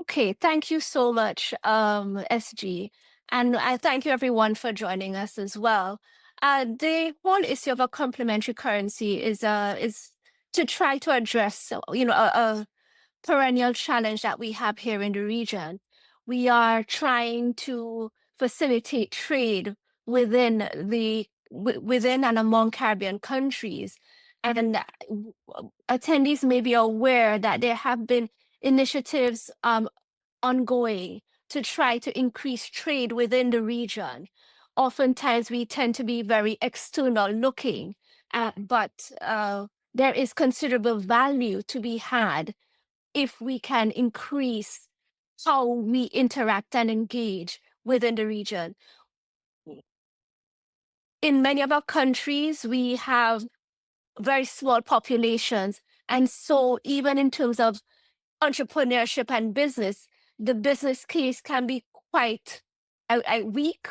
Okay, thank you so much, SG. And I thank you everyone for joining us as well. The whole issue of a complementary currency is to try to address, a perennial challenge that we have here in the region. We are trying to facilitate trade within and among Caribbean countries. And attendees may be aware that there have been initiatives ongoing to try to increase trade within the region. Oftentimes, we tend to be very external looking, but there is considerable value to be had if we can increase how we interact and engage within the region. In many of our countries, we have very small populations. And so, even in terms of entrepreneurship and business, the business case can be quite weak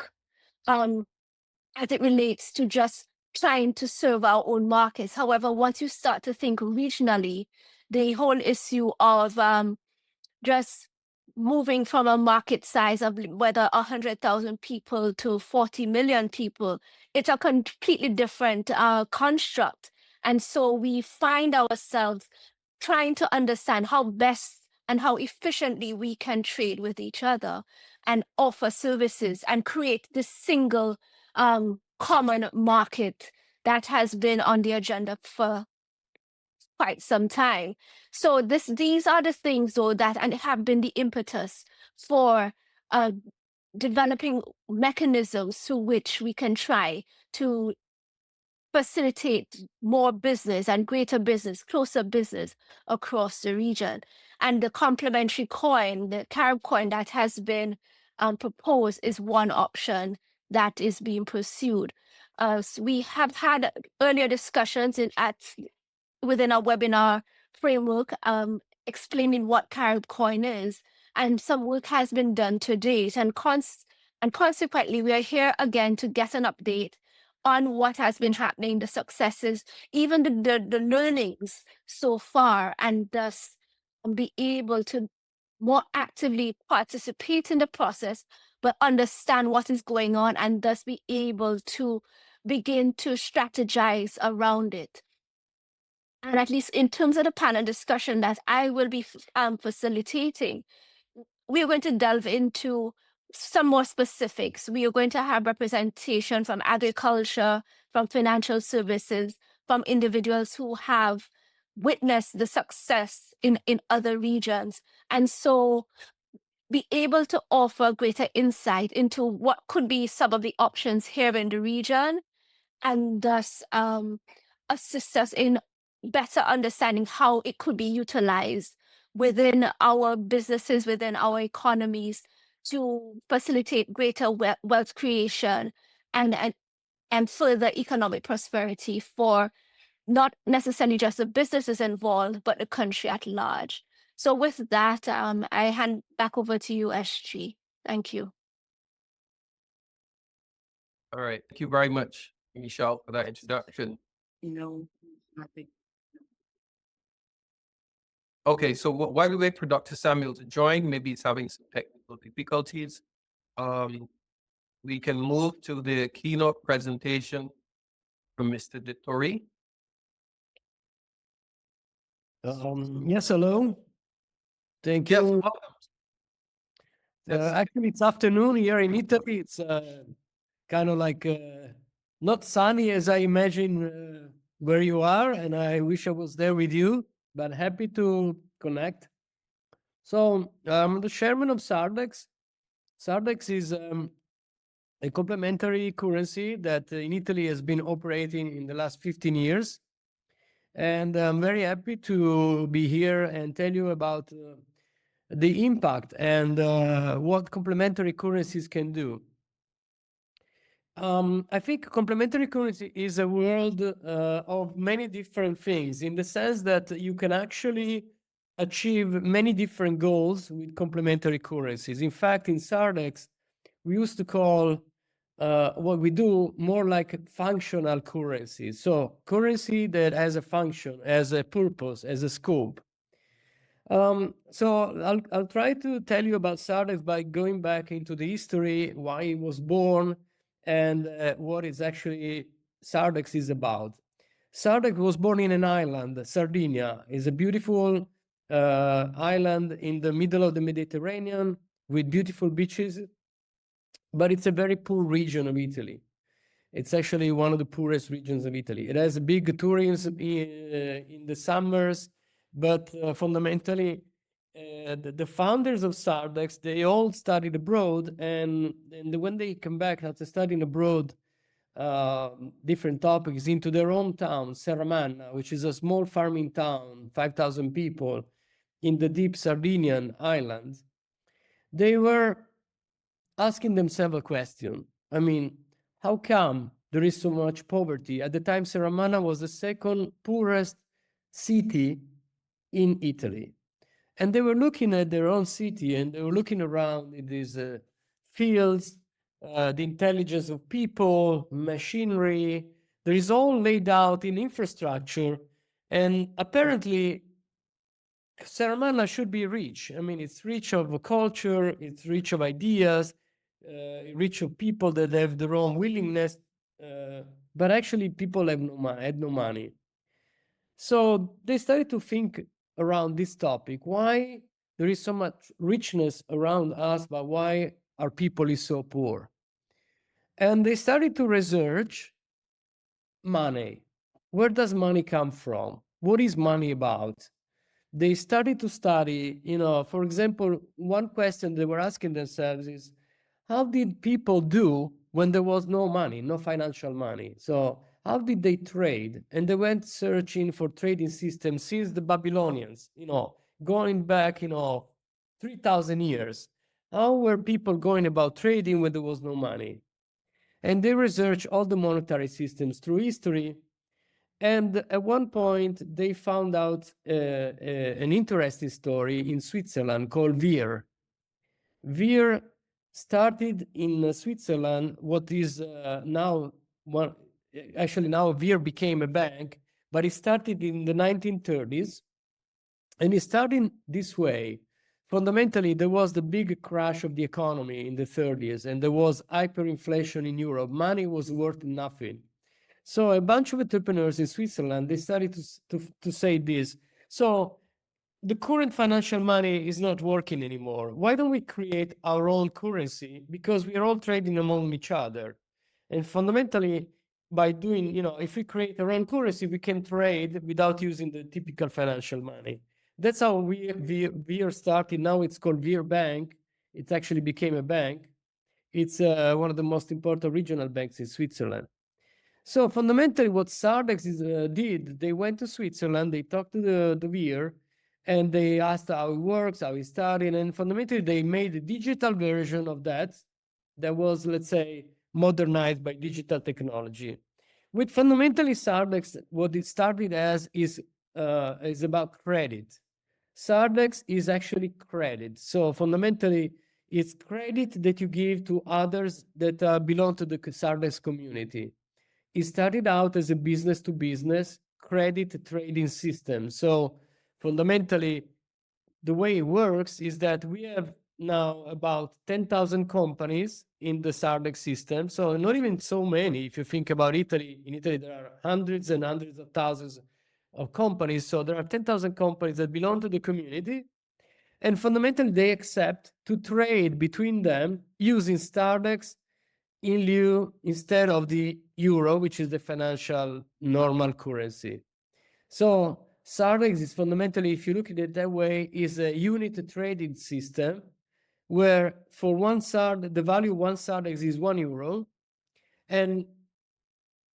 as it relates to just trying to serve our own markets. However, once you start to think regionally, the whole issue of just moving from a market size of whether 100,000 people to 40 million people, it's a completely different construct. And so we find ourselves trying to understand how best and how efficiently we can trade with each other and offer services and create this single common market that has been on the agenda for quite some time. So these are the things though that and have been the impetus for developing mechanisms through which we can try to facilitate more business and greater business, closer business across the region. And the complementary coin, the CaribCoin that has been proposed is one option that is being pursued. So we have had earlier discussions within our webinar framework explaining what CaribCoin is, and some work has been done to date. And consequently, we are here again to get an update on what has been happening, the successes, even the learnings so far, and thus be able to more actively participate in the process, but understand what is going on, and thus be able to begin to strategize around it. And at least in terms of the panel discussion that I will be facilitating, we're going to delve into some more specifics. We are going to have representation from agriculture, from financial services, from individuals who have witnessed the success in other regions. And so be able to offer greater insight into what could be some of the options here in the region, and thus assist us in better understanding how it could be utilized within our businesses, within our economies, to facilitate greater wealth creation and further economic prosperity for not necessarily just the businesses involved, but the country at large. So with that, I hand back over to you, SG. Thank you. All right. Thank you very much, Michelle, for that introduction. Okay, so while we wait for Dr. Samuel to join, maybe it's having some technical difficulties. We can move to the keynote presentation from Mr. Dittori. Yes, hello. Thank you. Yes, actually, it's afternoon here in Italy. It's kind of like not sunny as I imagine where you are, and I wish I was there with you, but happy to connect. So I'm the chairman of Sardex. Sardex is a complementary currency that in Italy has been operating in the last 15 years. And I'm very happy to be here and tell you about the impact and what complementary currencies can do. I think complementary currency is a world of many different things, in the sense that you can actually achieve many different goals with complementary currencies. In fact, in Sardex, we used to call what we do more like functional currencies. So currency that has a function, has a purpose, has a scope. So I'll try to tell you about Sardex by going back into the history, why it was born, and what is actually Sardex is about. Sardex was born in an island, Sardinia. Is a beautiful island in the middle of the Mediterranean with beautiful beaches, but it's a very poor region of Italy. It's actually one of the poorest regions of Italy. It has a big tourism in the summers, but fundamentally, the founders of Sardex, they all studied abroad, and when they come back after studying abroad, different topics into their own town, Serramanna, which is a small farming town, 5,000 people, in the deep Sardinian islands, they were asking themselves a question. I mean, how come there is so much poverty? At the time, Serramanna was the second poorest city in Italy. And they were looking at their own city, and they were looking around in these fields, the intelligence of people, machinery. There is all laid out in infrastructure. And apparently, Serramanna should be rich. I mean, it's rich of culture, it's rich of ideas, rich of people that have their own willingness, but actually people had no money. So they started to think around this topic, why there is so much richness around us, but why our people is so poor. And they started to research money. Where does money come from? What is money about? They started to study, for example, one question they were asking themselves is, how did people do when there was no money, no financial money? So how did they trade? And they went searching for trading systems since the Babylonians, going back, 3,000 years. How were people going about trading when there was no money? And they researched all the monetary systems through history. And at one point, they found out an interesting story in Switzerland called Vir. Vir started in Switzerland, what is now one. Actually, now Vir became a bank, but it started in the 1930s, and it started this way. Fundamentally, there was the big crash of the economy in the 30s, and there was hyperinflation in Europe. Money was worth nothing. So a bunch of entrepreneurs in Switzerland, they started to say this. So the current financial money is not working anymore. Why don't we create our own currency? Because we are all trading among each other. And fundamentally, by doing, if we create our own currency, we can trade without using the typical financial money. That's how we are starting. Now it's called Vir Bank. It actually became a bank. It's one of the most important regional banks in Switzerland. So fundamentally, what Sardex did, they went to Switzerland, they talked to the Vir, and they asked how it works, how it started, and fundamentally, they made a digital version of that was, let's say, modernized by digital technology. With fundamentally Sardex, what it started as is about credit. Sardex is actually credit. So fundamentally, it's credit that you give to others that belong to the Sardex community. It started out as a business-to-business credit trading system. So fundamentally, the way it works is that we have now about 10,000 companies in the Sardex system. So not even so many. If you think about Italy, in Italy, there are hundreds and hundreds of thousands of companies. So there are 10,000 companies that belong to the community. And fundamentally, they accept to trade between them using Sardex in lieu instead of the euro, which is the financial normal currency. So Sardex is fundamentally, if you look at it that way, is a unit trading system where for one Sardex, the value of one Sardex is €1. And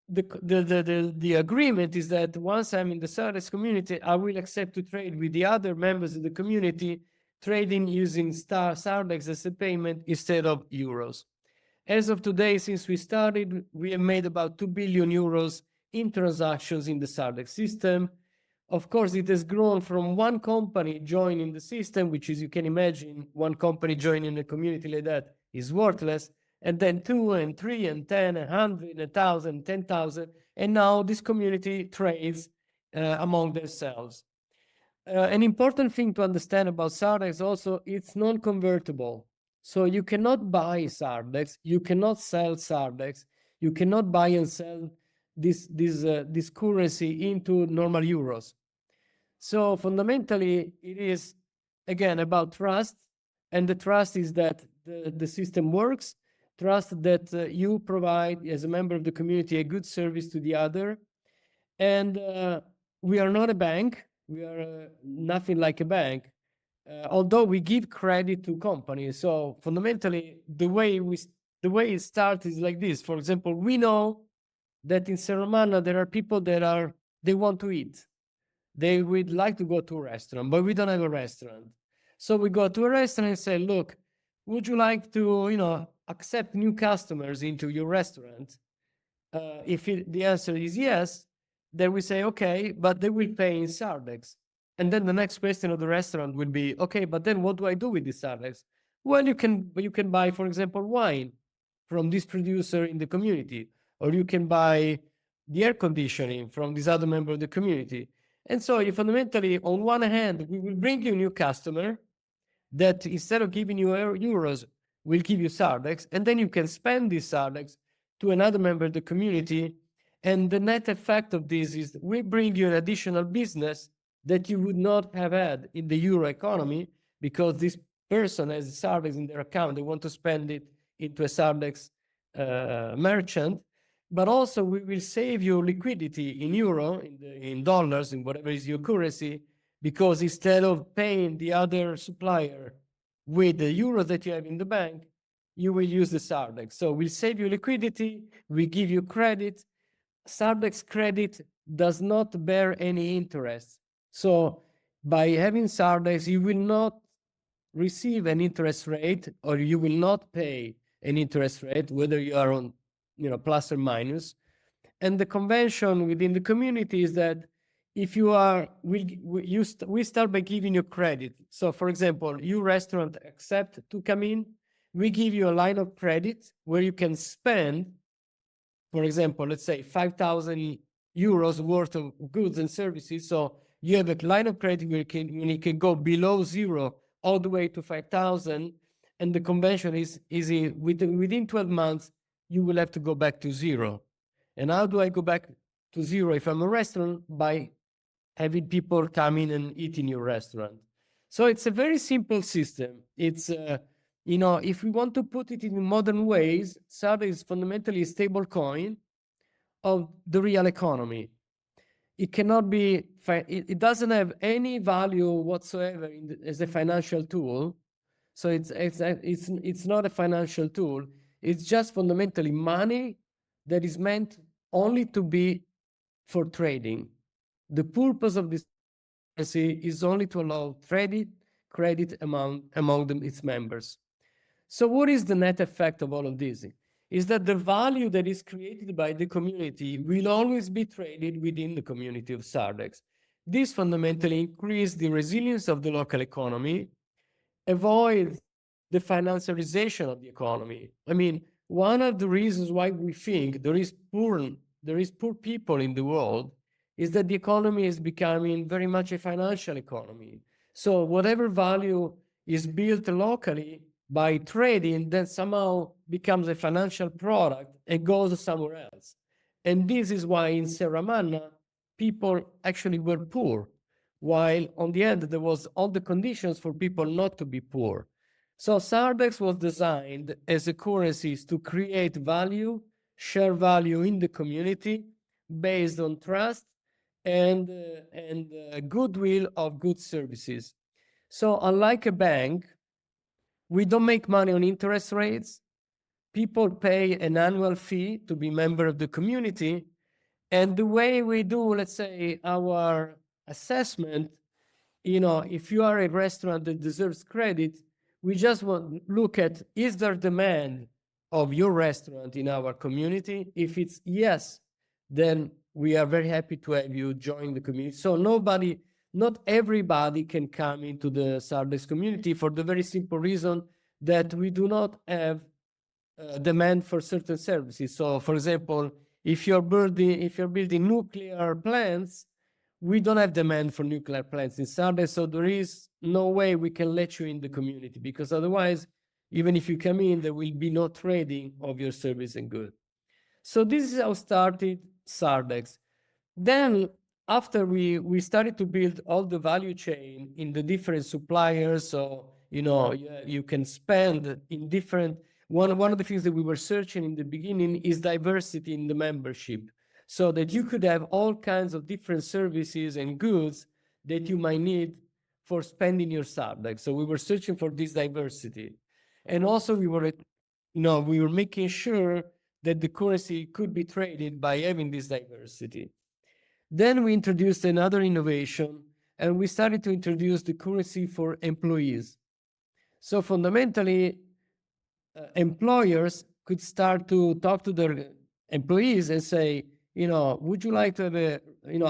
the agreement is that once I'm in the Sardex community, I will accept to trade with the other members of the community, trading using Sardex as a payment instead of euros. As of today, since we started, we have made about 2 billion euros in transactions in the Sardex system. Of course, it has grown from one company joining the system, which is, you can imagine, one company joining a community like that is worthless, and then 2 and 3 and 10 and 100 and 1,000, 10,000, and now this community trades among themselves. An important thing to understand about Sardex also, it's non-convertible. So you cannot buy Sardex, you cannot sell Sardex, you cannot buy and sell this currency into normal euros. So fundamentally, it is, again, about trust. And the trust is that the system works, trust that you provide, as a member of the community, a good service to the other. And we are not a bank. We are nothing like a bank, although we give credit to companies. So fundamentally, the way it starts is like this. For example, we know that in Serramanna there are people that they want to eat. They would like to go to a restaurant, but we don't have a restaurant. So we go to a restaurant and say, look, would you like to, accept new customers into your restaurant? If the answer is yes, then we say, okay, but they will pay in Sardex. And then the next question of the restaurant will be, okay, but then what do I do with this Sardex? Well, you can buy, for example, wine from this producer in the community, or you can buy the air conditioning from this other member of the community. And so you fundamentally, on one hand, we will bring you a new customer that instead of giving you euros, will give you Sardex, and then you can spend this Sardex to another member of the community. And the net effect of this is we bring you an additional business that you would not have had in the euro economy, because this person has a Sardex in their account. They want to spend it into a Sardex merchant. But also we will save you liquidity in euro, in dollars, in whatever is your currency, because instead of paying the other supplier with the euro that you have in the bank, you will use the Sardex. So we'll save you liquidity, we give you credit. Sardex credit does not bear any interest. So by having Sardex, you will not receive an interest rate, or you will not pay an interest rate, whether you are on plus or minus. And the convention within the community is that if you are, we start by giving you credit. So for example, you restaurant accept to come in, we give you a line of credit where you can spend, for example, let's say 5,000 euros worth of goods and services. So you have a line of credit where you can go below zero all the way to 5,000. And the convention is within 12 months, you will have to go back to zero. And how do I go back to zero if I'm a restaurant? By having people come in and eat in your restaurant. So it's a very simple system. It's, if we want to put it in modern ways, Sardex is fundamentally a stable coin of the real economy. It cannot be, it doesn't have any value whatsoever as a financial tool. So it's not a financial tool. It's just fundamentally money that is meant only to be for trading. The purpose of this currency is only to allow credit among its members. So what is the net effect of all of this? Is that the value that is created by the community will always be traded within the community of Sardex. This fundamentally increases the resilience of the local economy, avoids the financialization of the economy. I mean, one of the reasons why we think there is poor people in the world is that the economy is becoming very much a financial economy. So whatever value is built locally by trading, then somehow becomes a financial product and goes somewhere else. And this is why in Serramanna, people actually were poor, while on the end, there was all the conditions for people not to be poor. So Sardex was designed as a currency to create value, share value in the community based on trust and goodwill of good services. So unlike a bank, we don't make money on interest rates. People pay an annual fee to be member of the community. And the way we do, let's say, our assessment, if you are a restaurant that deserves credit, we just want to look at, is there demand of your restaurant in our community? If it's yes, then we are very happy to have you join the community. So not everybody can come into the Sardex community, for the very simple reason that we do not have demand for certain services. So for example, if you're building nuclear plants, we don't have demand for nuclear plants in Sardes, so there is no way we can let you in the community, because otherwise, even if you come in, there will be no trading of your service and good. So this is how started Sardex. Then after we started to build all the value chain in the different suppliers, so you can spend in different. One of the things that we were searching in the beginning is diversity in the membership, so that you could have all kinds of different services and goods that you might need for spending your Sardex. So we were searching for this diversity, and also we were making sure that the currency could be traded by having this diversity. Then we introduced another innovation, and we started to introduce the currency for employees. So fundamentally, employers could start to talk to their employees and say, would you like to have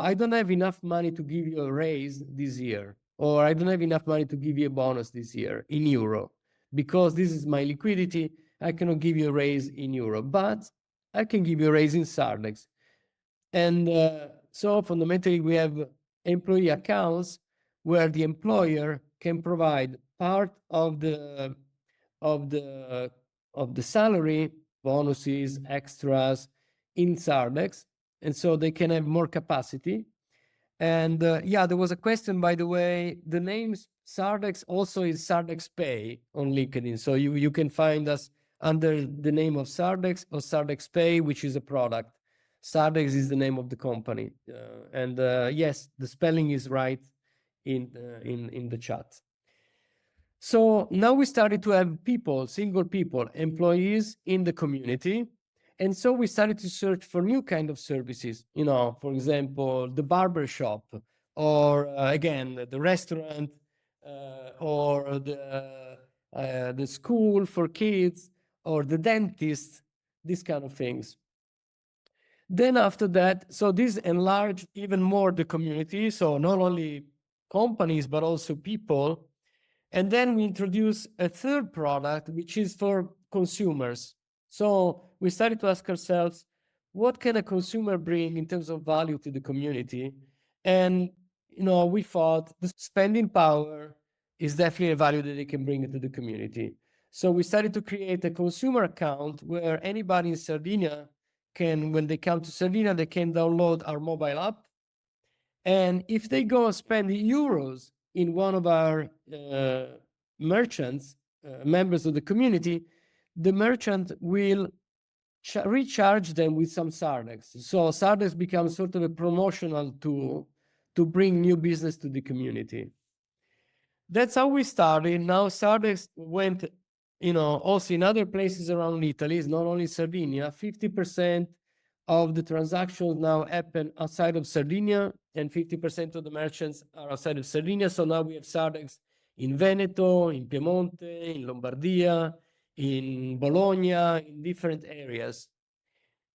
I don't have enough money to give you a raise this year, or I don't have enough money to give you a bonus this year in euro, because this is my liquidity. I cannot give you a raise in euro, but I can give you a raise in Sardex. And so fundamentally, we have employee accounts where the employer can provide part of the salary, bonuses, extras in Sardex, and so they can have more capacity. And there was a question, by the way. The name Sardex also is Sardex Pay on LinkedIn, so you can find us under the name of Sardex or Sardex Pay, which is a product. Sardex is the name of the company, and yes, the spelling is right in the chat. So now we started to have people, single people, employees in the community, and so we started to search for new kind of services. For example, the barber shop, or again the restaurant, or the school for kids, or the dentist, these kind of things. Then after that, so this enlarged even more the community, so not only companies, but also people. And then we introduced a third product, which is for consumers. So we started to ask ourselves, what can a consumer bring in terms of value to the community? And, we thought the spending power is definitely a value that they can bring into the community. So we started to create a consumer account where anybody in Sardinia can, when they come to Sardinia, they can download our mobile app. And if they go and spend euros in one of our merchants, members of the community, the merchant will recharge them with some Sardex. So Sardex becomes sort of a promotional tool to bring new business to the community. That's how we started. Now Sardex went, also in other places around Italy. It's not only Sardinia. 50% of the transactions now happen outside of Sardinia, and 50% of the merchants are outside of Sardinia. So now we have Sardex in Veneto, in Piemonte, in Lombardia, in Bologna, in different areas.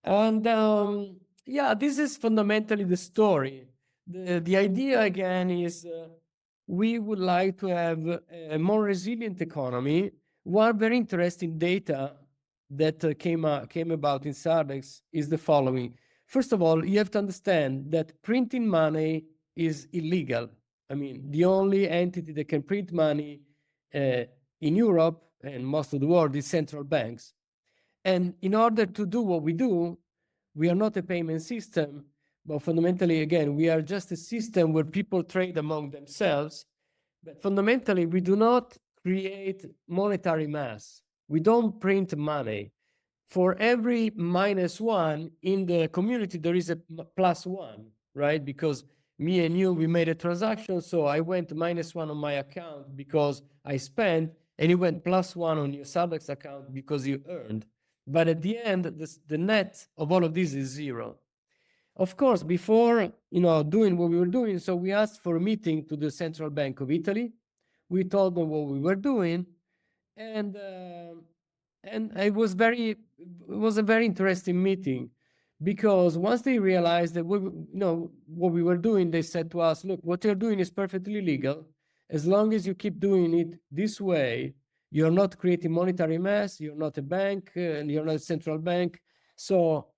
And this is fundamentally the story. The idea, again, is we would like to have a more resilient economy. One very interesting data that came about in Sardex is the following. First of all, you have to understand that printing money is illegal. I mean, the only entity that can print money in Europe and most of the world is central banks. And in order to do what we do, we are not a payment system, but fundamentally, again, we are just a system where people trade among themselves. But fundamentally, we do not create monetary mass. We don't print money. For every -1 in the community, there is a +1, right? Because me and you, we made a transaction, so I went -1 on my account because I spent, and you went +1 on your Sardex account because you earned. But at the end, the net of all of this is 0. Of course, before doing what we were doing, so we asked for a meeting to the Central Bank of Italy. We told them what we were doing, and it was a very interesting meeting, because once they realized that what we were doing, they said to us, "Look, what you're doing is perfectly legal. As long as you keep doing it this way, you're not creating monetary mass. You're not a bank, and you're not a central bank. So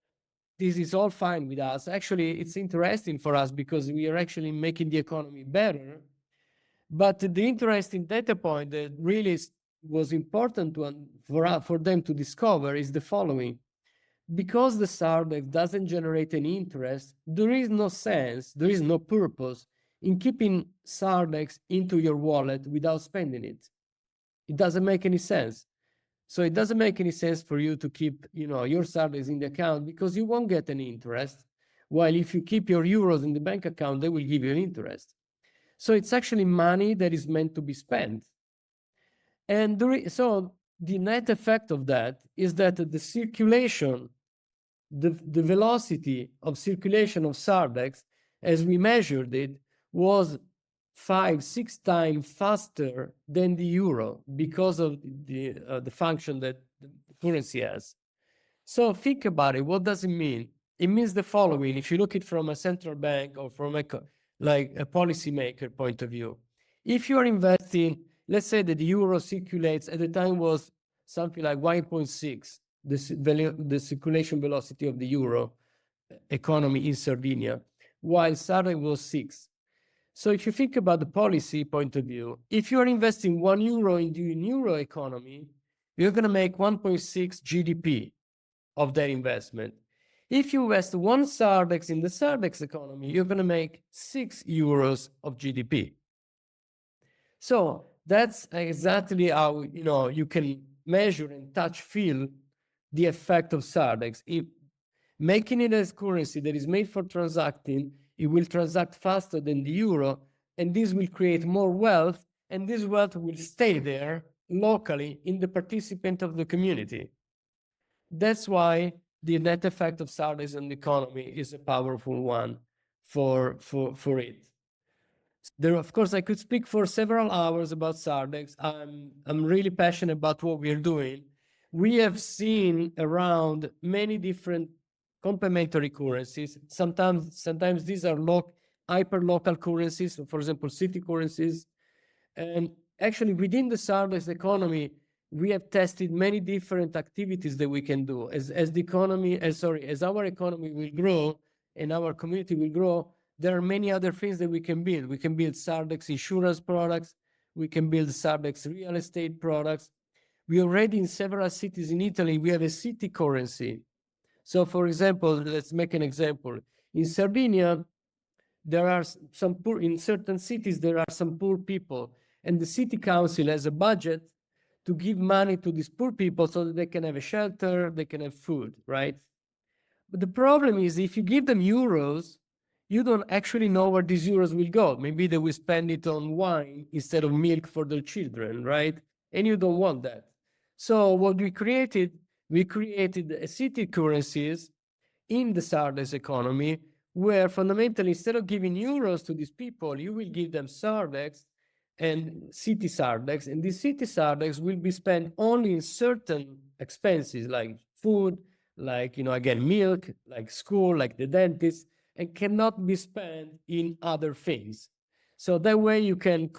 this is all fine with us. Actually, it's interesting for us because we are actually making the economy better. But the interesting data point that really was important for them to discover is the following. Because the SARDEX doesn't generate any interest, there is no sense, there is no purpose in keeping SARDEX into your wallet without spending it. It doesn't make any sense. So it doesn't make any sense for you to keep, your SARDEX in the account because you won't get any interest. While if you keep your euros in the bank account, they will give you an interest. So it's actually money that is meant to be spent. And so the net effect of that is that the circulation, the velocity of circulation of SARDEX, as we measured it, was 5-6 times faster than the euro because of the function that the currency has. So think about it. What does it mean? It means the following. If you look at it from a central bank or from a policymaker point of view, if you are investing, let's say that the euro circulates at the time was something like 1.6, the circulation velocity of the euro economy in Sardinia, while SARDEX was 6. So if you think about the policy point of view, if you are investing €1 into a euro economy, you're going to make 1.6 GDP of that investment. If you invest 1 SARDEX in the SARDEX economy, you're going to make €6 of GDP. So that's exactly how you can measure and touch, feel the effect of SARDEX. If making it as currency that is made for transacting, it will transact faster than the euro, and this will create more wealth, and this wealth will stay there locally in the participant of the community. That's why the net effect of SARDEX on the economy is a powerful one for it. There, of course, I could speak for several hours about SARDEX. I'm really passionate about what we're doing. We have seen around many different complementary currencies. Sometimes these are hyper-local currencies, so for example, city currencies. And actually, within the SARDEX economy, we have tested many different activities that we can do. As our economy will grow and our community will grow, there are many other things that we can build. We can build SARDEX insurance products. We can build SARDEX real estate products. We already in several cities in Italy, we have a city currency. So for example, let's make an example. In Sardinia, there are in certain cities, there are some poor people, and the city council has a budget to give money to these poor people so that they can have a shelter, they can have food, right? But the problem is if you give them euros, you don't actually know where these euros will go. Maybe they will spend it on wine instead of milk for their children, right? And you don't want that. So what we created a city currencies in the SARDEX economy where fundamentally instead of giving euros to these people, you will give them SARDEX and city SARDEX, and these city SARDEX will be spent only in certain expenses like food, like, again, milk, like school, like the dentist, and cannot be spent in other things. So that way you can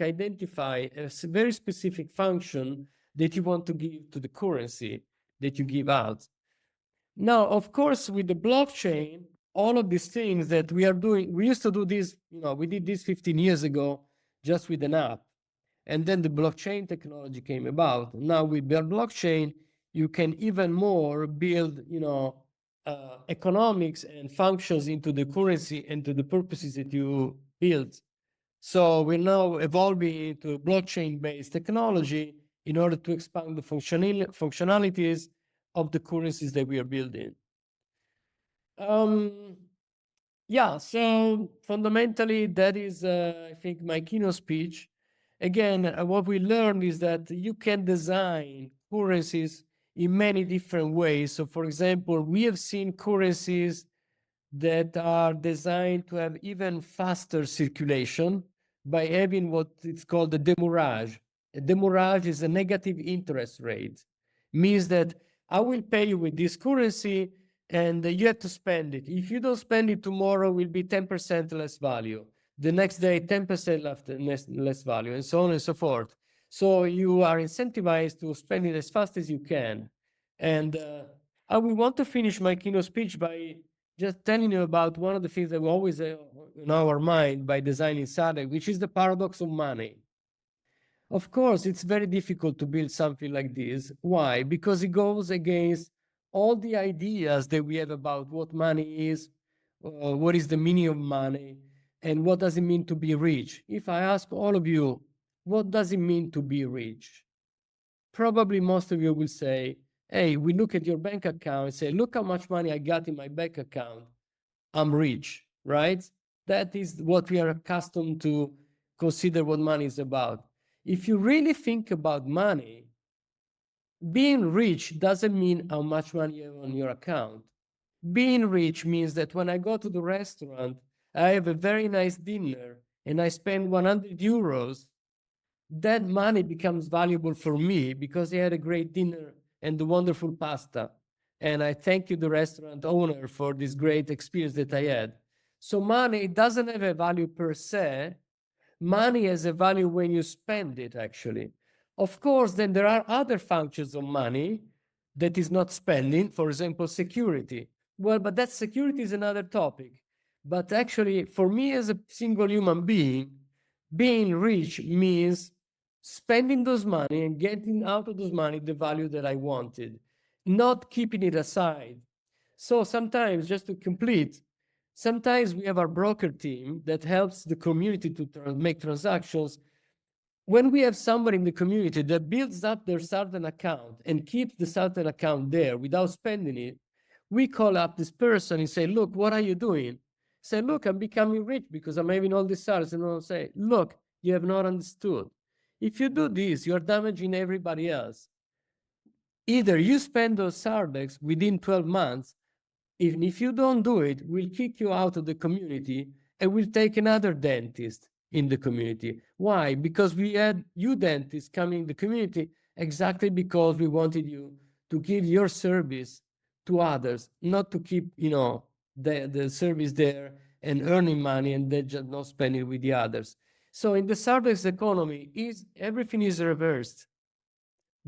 identify a very specific function that you want to give to the currency that you give out. Now, of course, with the blockchain, all of these things that we are doing, we used to do this, we did this 15 years ago just with an app. And then the blockchain technology came about. Now with blockchain, you can even more build, economics and functions into the currency and to the purposes that you build. So we're now evolving into blockchain-based technology in order to expand the functionalities of the currencies that we are building. Yeah, so fundamentally, that is, I think, my keynote speech. Again, what we learned is that you can design currencies in many different ways. So, for example, we have seen currencies that are designed to have even faster circulation by having what is called the demurrage. A demurrage is a negative interest rate. Means that I will pay you with this currency and you have to spend it. If you don't spend it tomorrow, it will be 10% less value. The next day, 10% less value, and so on and so forth. So you are incentivized to spend it as fast as you can. And I will want to finish my keynote speech by just telling you about one of the things that we always in our mind by designing SADC, which is the paradox of money. Of course, it's very difficult to build something like this. Why? Because it goes against all the ideas that we have about what money is, what is the meaning of money, and what does it mean to be rich. If I ask all of you, what does it mean to be rich? Probably most of you will say, hey, we look at your bank account and say, look how much money I got in my bank account. I'm rich, right? That is what we are accustomed to consider what money is about. If you really think about money, being rich doesn't mean how much money you have on your account. Being rich means that when I go to the restaurant, I have a very nice dinner and I spend 100 euros, that money becomes valuable for me because I had a great dinner and the wonderful pasta. And I thank you, the restaurant owner, for this great experience that I had. So money doesn't have a value per se. Money has a value when you spend it, actually. Of course, then there are other functions of money that is not spending, for example, security. Well, but that security is another topic. But actually, for me as a single human being, being rich means spending those money and getting out of those money the value that I wanted, not keeping it aside. So sometimes, just to complete, sometimes we have our broker team that helps the community to make transactions. When we have somebody in the community that builds up their certain account and keeps the certain account there without spending it, we call up this person and say, look, what are you doing? Say, look, I'm becoming rich because I'm having all these stars. And I'll say, look, you have not understood. If you do this, you're damaging everybody else. Either you spend those Sardex within 12 months, even if you don't do it, we'll kick you out of the community and we'll take another dentist in the community. Why? Because we had you dentists coming in the community exactly because we wanted you to give your service to others, not to keep, the service there and earning money and then just not spending it with the others. So in the Sardex economy, everything is reversed.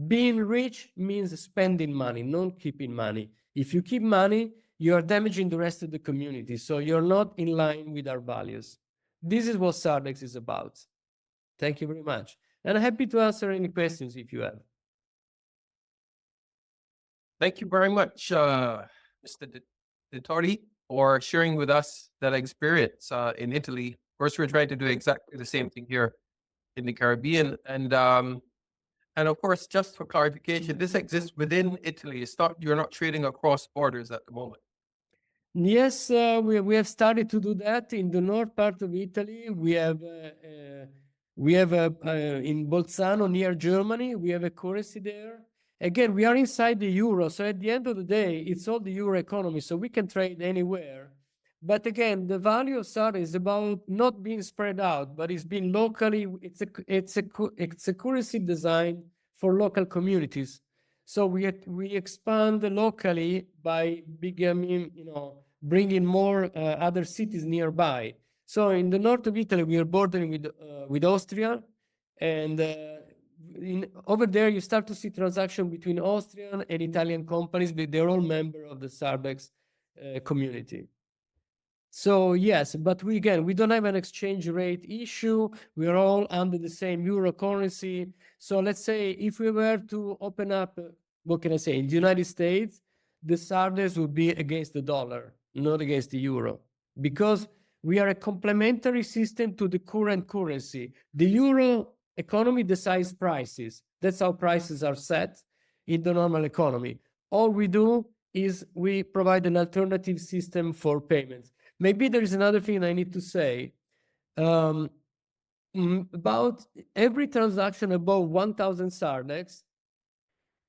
Being rich means spending money, not keeping money. If you keep money, you are damaging the rest of the community. So you're not in line with our values. This is what Sardex is about. Thank you very much. And I'm happy to answer any questions if you have. Thank you very much, Mr. Dettori, for sharing with us that experience in Italy. Of course, we're trying to do exactly the same thing here in the Caribbean. And of course, just for clarification, this exists within Italy. You're not trading across borders at the moment. Yes, we have started to do that in the north part of Italy. We have in Bolzano near Germany, we have a currency there. Again, we are inside the euro. So at the end of the day, it's all the euro economy. So we can trade anywhere. But again, the value of SAR is about not being spread out, but it's being locally. It's a currency designed for local communities. So we expand locally by bringing more other cities nearby. So in the north of Italy, we are bordering with Austria, and over there you start to see transaction between Austrian and Italian companies, but they're all members of the Sardex community. So yes, but we don't have an exchange rate issue. We are all under the same euro currency. So let's say if we were to open up, what can I say, in the United States, the Sardex would be against the dollar, not against the euro, because we are a complementary system to the current currency. The euro economy decides prices. That's how prices are set in the normal economy. All we do is we provide an alternative system for payments. Maybe there is another thing I need to say. About every transaction above 1,000 Sardex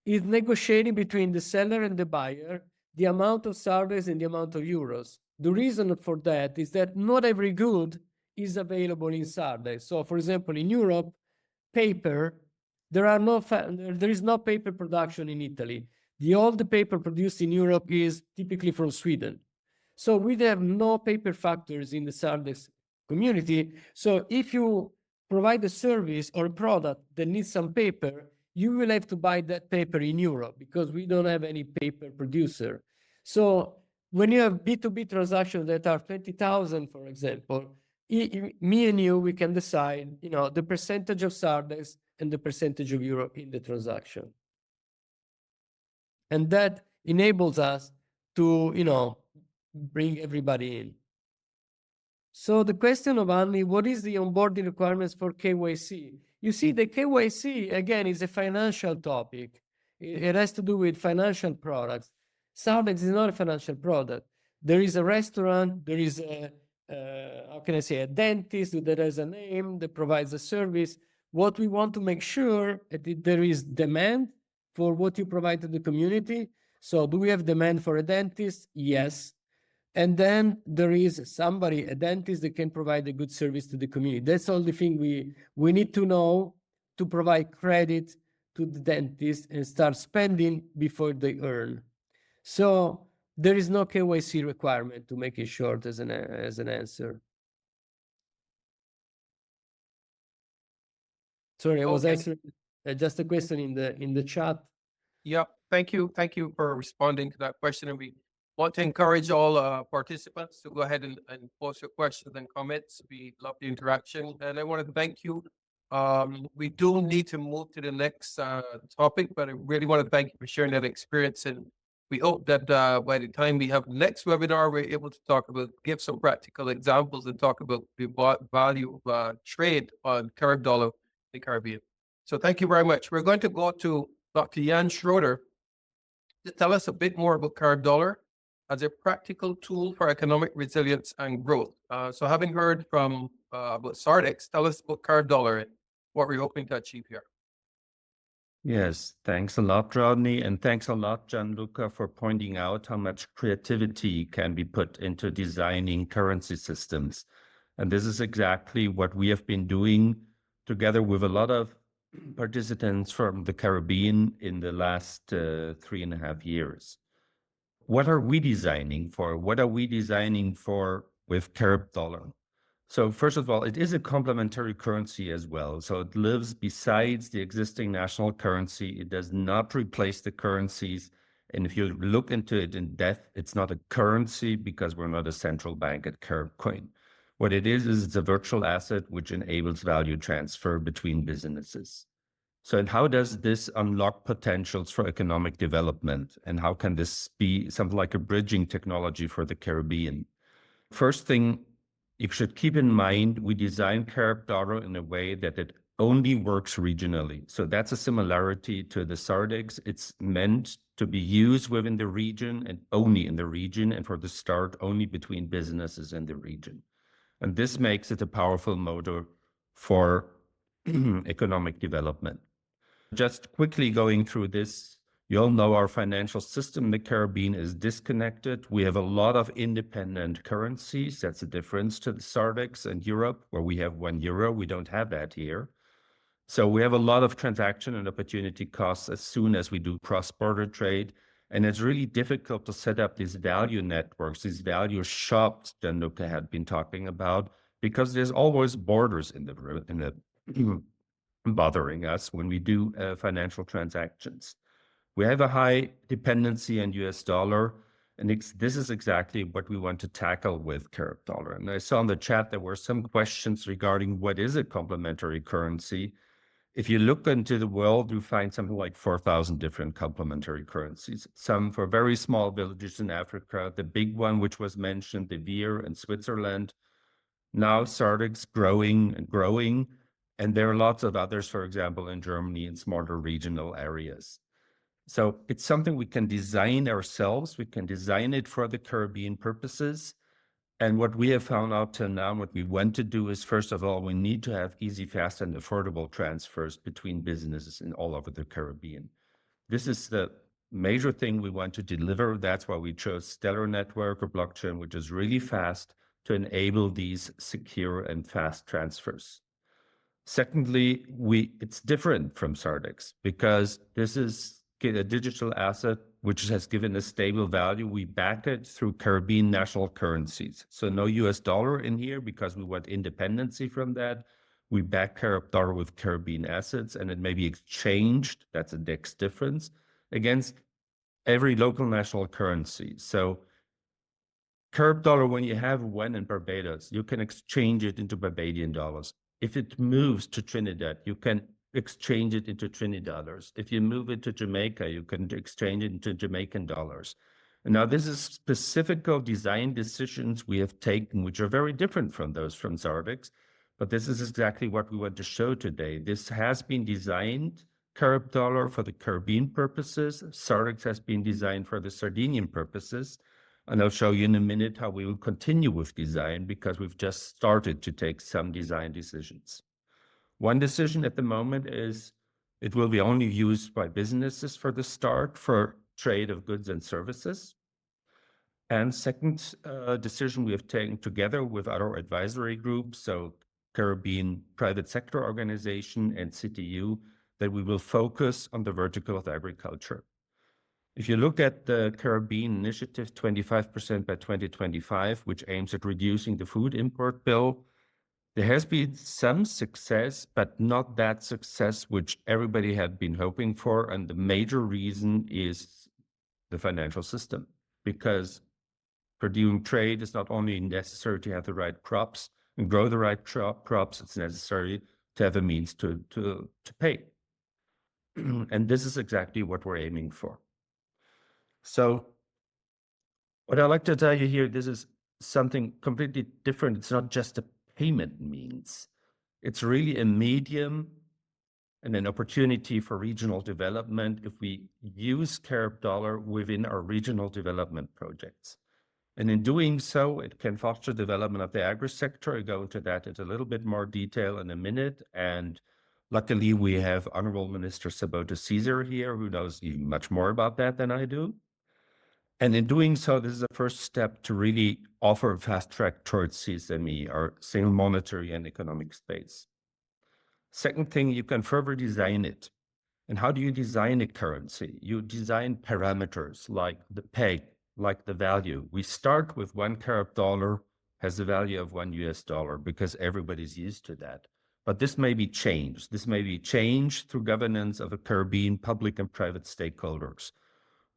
is negotiating between the seller and the buyer the amount of Sardex and the amount of euros. The reason for that is that not every good is available in Sardex. So, for example, in Europe, paper, there is no paper production in Italy. All the paper produced in Europe is typically from Sweden. So we have no paper factories in the Sardex community. So if you provide a service or a product that needs some paper, you will have to buy that paper in Europe because we don't have any paper producer. So when you have B2B transactions that are 20,000, for example, me and you, we can decide, the percentage of Sardex and the percentage of euro in the transaction. And that enables us to, bring everybody in. So the question of Andy, what is the onboarding requirements for KYC? You see, the KYC, again, is a financial topic. It has to do with financial products. Sardex is not a financial product. There is a restaurant, there is a dentist that has a name that provides a service. What we want to make sure is that there is demand for what you provide to the community. So do we have demand for a dentist? Yes. And then there is somebody, a dentist, that can provide a good service to the community. That's all the thing we need to know to provide credit to the dentist and start spending before they earn. So there is no KYC requirement, to make it short as an answer. Sorry, I was answering just a question in the chat. Yeah, thank you. Thank you for responding to that question. And we want to encourage all participants to go ahead and post your questions and comments. We love the interaction. And I want to thank you. We do need to move to the next topic, but I really want to thank you for sharing that experience. And we hope that by the time we have the next webinar, we're able to give some practical examples and talk about the value of trade on Carib dollar in the Caribbean. So thank you very much. We're going to go to Dr. Jan Schroeder to tell us a bit more about Carib dollar as a practical tool for economic resilience and growth. So having heard from about Sardex, tell us about Carib dollar and what we're hoping to achieve here. Yes, thanks a lot, Rodney, and thanks a lot, Gianluca, for pointing out how much creativity can be put into designing currency systems. And this is exactly what we have been doing together with a lot of participants from the Caribbean in the last 3.5 years. What are we designing for? What are we designing for with Carib dollar? So first of all, it is a complementary currency as well. So it lives besides the existing national currency. It does not replace the currencies. And if you look into it in depth, it's not a currency because we're not a central bank at CaribCoin. What it is it's a virtual asset which enables value transfer between businesses. So and how does this unlock potentials for economic development? And how can this be something like a bridging technology for the Caribbean? First thing, you should keep in mind, we designed Carib dollar in a way that it only works regionally. So that's a similarity to the Sardex. It's meant to be used within the region and only in the region, and for the start only between businesses in the region. And this makes it a powerful motor for economic development. Just quickly going through this, you all know our financial system in the Caribbean is disconnected. We have a lot of independent currencies. That's a difference to the Sardex and Europe, where we have €1. We don't have that here. So we have a lot of transaction and opportunity costs as soon as we do cross-border trade. And it's really difficult to set up these value networks, these value shops Gianluca had been talking about, because there's always borders in the bothering us when we do financial transactions. We have a high dependency on US dollar, and this is exactly what we want to tackle with Carib dollar. And I saw in the chat there were some questions regarding what is a complementary currency. If you look into the world, you find something like 4,000 different complementary currencies, some for very small villages in Africa, the big one which was mentioned, the Vir in Switzerland. Now Sardex growing and growing, and there are lots of others, for example, in Germany in smaller regional areas. So it's something we can design ourselves. We can design it for the Caribbean purposes. And what we have found out till now, what we want to do is, first of all, we need to have easy, fast, and affordable transfers between businesses in all over the Caribbean. This is the major thing we want to deliver. That's why we chose Stellar Network or blockchain, which is really fast to enable these secure and fast transfers. Secondly, it's different from Sardex because this is a digital asset which has given a stable value. We back it through Caribbean national currencies. So no US dollar in here because we want independency from that. we back Carib dollar with Caribbean assets, and it may be exchanged, that's a DEX difference, against every local national currency. So Carib dollar, when you have one in Barbados, you can exchange it into Barbadian dollars. If it moves to Trinidad, you can exchange it into Trinidad. If you move it to Jamaica, you can exchange it into Jamaican dollars. And now this is specific design decisions we have taken, which are very different from those from Zardex, but this is exactly what we want to show today. This has been designed, Carib dollar, for the Caribbean purposes. Zardex has been designed for the Sardinian purposes. And I'll show you in a minute how we will continue with design, because we've just started to take some design decisions. One decision at the moment is it will be only used by businesses for the start for trade of goods and services. And second decision we have taken together with our advisory group, so Caribbean Private Sector Organization and CTU, that we will focus on the vertical of agriculture. If you look at the Caribbean initiative, 25% by 2025, which aims at reducing the food import bill, there has been some success, but not that success which everybody had been hoping for. And the major reason is the financial system, because for doing trade, it's not only necessary to have the right crops and grow the right crops, it's necessary to have a means to pay. And this is exactly what we're aiming for. So what I'd like to tell you here, this is something completely different. It's not just a payment means. It's really a medium and an opportunity for regional development if we use Carib dollar within our regional development projects. And in doing so, it can foster development of the agri-sector. I'll go into that in a little bit more detail in a minute. And luckily, we have Honorable Minister Sabota Caesar here, who knows even much more about that than I do. And in doing so, this is the first step to really offer a fast track towards CSME, our single monetary and economic space. Second thing, you can further design it. And how do you design a currency? You design parameters like the peg, like the value. We start with one Carib dollar has the value of $1 because everybody's used to that. But this may be changed. This may be changed through governance of a Caribbean public and private stakeholders.